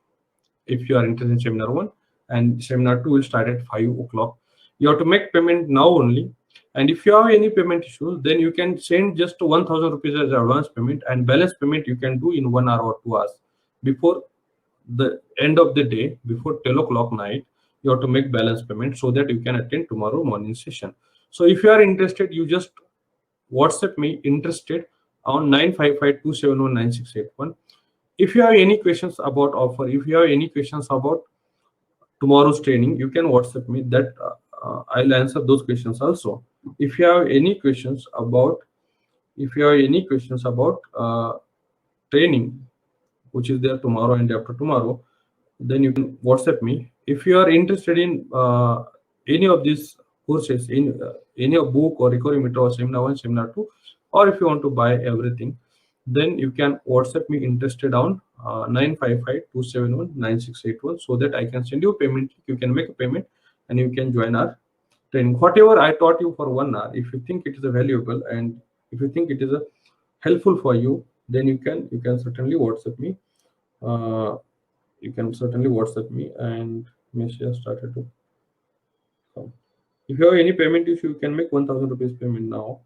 If you are interested in seminar 1, and seminar 2 will start at 5 o'clock. You have to make payment now only. And if you have any payment issues, then you can send just 1,000 rupees as advance payment, and balance payment you can do in 1 hour or 2 hours. Before the end of the day, before 10 o'clock night, you have to make balance payment so that you can attend tomorrow morning session. So if you are interested, you just WhatsApp me interested on 955-271-9681. If you have any questions about offer, if you have any questions about tomorrow's training, you can WhatsApp me. That I'll answer those questions also. If you have any questions about, training, which is there tomorrow and after tomorrow, then you can WhatsApp me. If you are interested in any of these courses, in any of book or recorimeter or seminar 1, seminar 2, or if you want to buy everything, then you can WhatsApp me interested on 955-271-9681 so that I can send you a payment. You can make a payment and you can join our training. Whatever I taught you for 1 hour, if you think it is a valuable and if you think it is a helpful for you, then you can certainly WhatsApp me. You can certainly WhatsApp me, and message has started to come. If you have any payment issue, you can make 1,000 rupees payment now.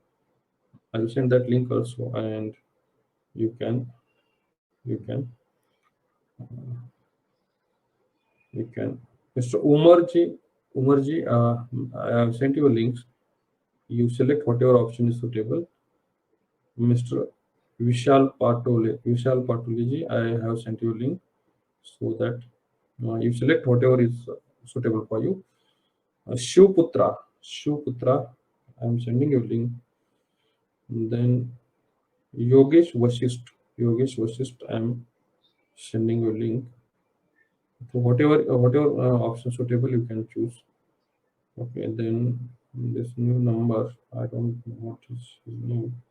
I will send that link also, and you can Mr. Umarji, I have sent you a link. You select whatever option is suitable. Mr. Vishal Patuliji, I have sent you a link so that you select whatever is suitable for you. Shivputra, I am sending you a link. Then Yogesh Vasisht, I am sending you a link. So whatever option suitable, you can choose. Okay, then this new number, I don't know what is his name.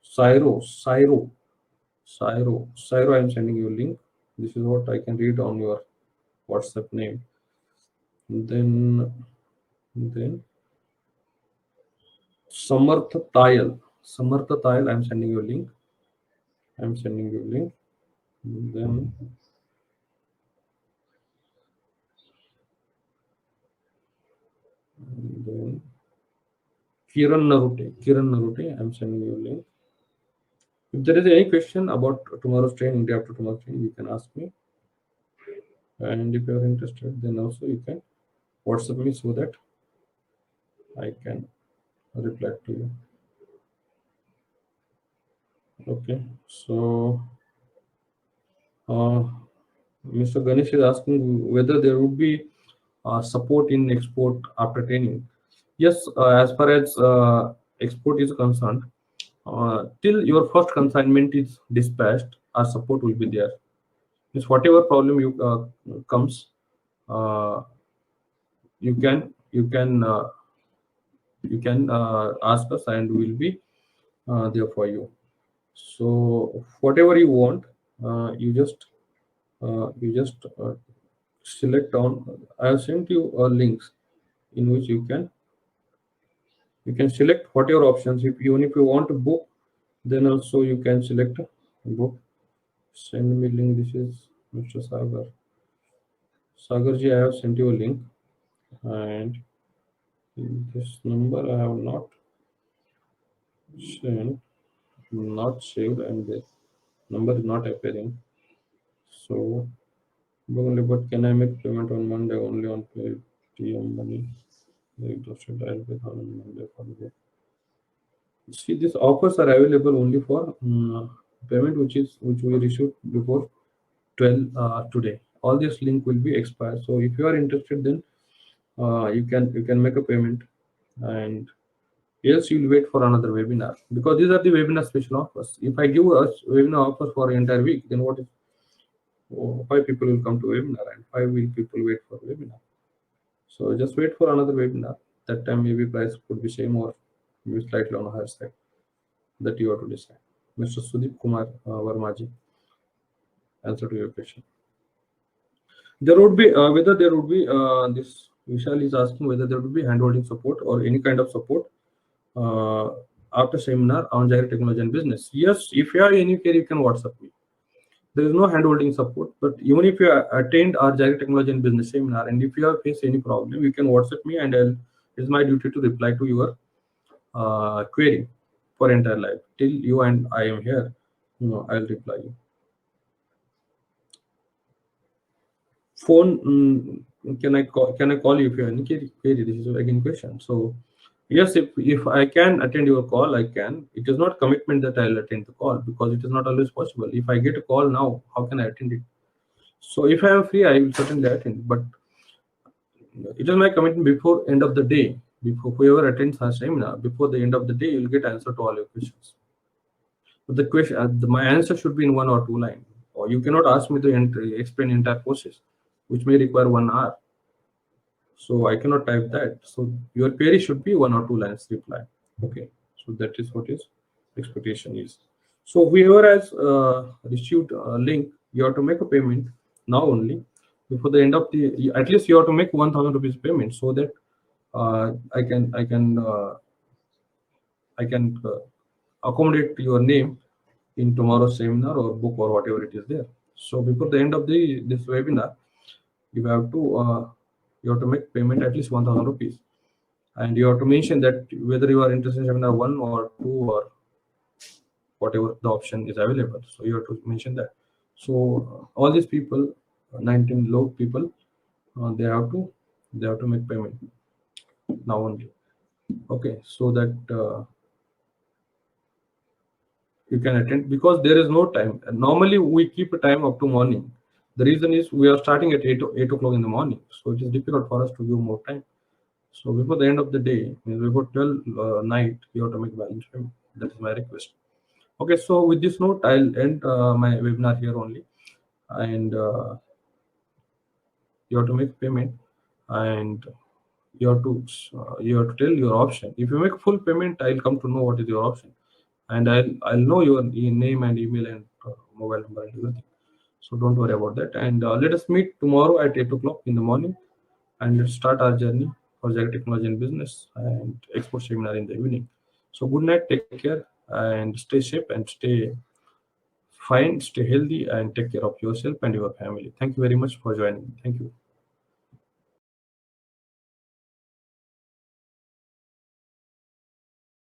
Cyro, I am sending you a link. This is what I can read on your WhatsApp name. Then Samartha Tayal, I am sending you a link. Then Kiran Narute, I am sending you a link. If there is any question about tomorrow's training, day after tomorrow's training, you can ask me. And if you are interested, then also you can WhatsApp me so that I can reply to you. Okay, so Mr. Ganesh is asking whether there would be support in export after training. Yes, as far as export is concerned, till your first consignment is dispatched, our support will be there. Means whatever problem you comes, you can ask us, and we will be there for you. So whatever you want, you just select on. I have sent you links in which you can select whatever options. If you want to book, then also you can select book. Send me link. This is Mr. Sagar. Sagarji, I have sent you a link, and this number I have not sent, not saved, and the number is not appearing. So, but can I make payment on Monday only on Paytm money? Like I'll pay on Monday for the. See, these offers are available only for payment which we received before 12 today. All this link will be expired. So if you are interested, then you can make a payment, and else you'll wait for another webinar, because these are the webinar special offers. If I give us webinar offers for an entire week, then what is 5 people will come to webinar and 5 will people wait for webinar. So just wait for another webinar. That time maybe price could be same or maybe slightly on a higher side. That you have to decide. Mr. Sudeep Kumar Varmaji, answer to your question. There would be whether there would be this Vishal is asking whether there would be handholding support or any kind of support after seminar on Jaggery Technology and Business. Yes, if you have any query, you can WhatsApp me. There is no handholding support, but even if you attend our Jaggery Technology and Business seminar, and if you have faced any problem, you can WhatsApp me, and it's my duty to reply to your query for entire life till you and I am here. I'll reply you. Phone, can I call you if you have any query? This is again question. So yes, if I can attend your call, I can. It is not commitment that I'll attend the call, because it is not always possible. If I get a call now, how can I attend it? So if I am free, I will certainly attend, but it is my commitment before end of the day. Before whoever attends our seminar, before the end of the day, you will get answer to all your questions. But the question, my answer should be in 1 or 2 lines. Or you cannot ask me to explain entire process, which may require 1 hour. So I cannot type that. So your query should be 1 or 2 lines reply. Okay. So that is what is expectation is. So whoever has received a link, you have to make a payment now only before the end of the. At least you have to make 1,000 rupees payment, so that I can accommodate your name in tomorrow's seminar or book or whatever it is there. So before the end of this webinar, you have to make payment at least 1,000 rupees, and you have to mention that whether you are interested in seminar 1 or 2 or whatever the option is available. So you have to mention that. So all these people, 19 low people, they have to make payment now only. Okay, so that you can attend, because there is no time. And normally we keep a time up to morning. The reason is we are starting at 8 o'clock in the morning, so it is difficult for us to give more time. So before the end of the day, means before 12 night, you have to make balance payment. That is my request. Okay, so with this note, I'll end my webinar here only, and you have to make payment, and you have to tell your option. If you make full payment, I'll come to know what is your option, and I'll know your name and email and mobile number and everything. So don't worry about that. And let us meet tomorrow at 8 o'clock in the morning, and let's start our journey for Jaggery Technology and Business and export seminar in the evening. So good night, take care, and stay safe and stay fine, stay healthy, and take care of yourself and your family. Thank you very much for joining. Thank you.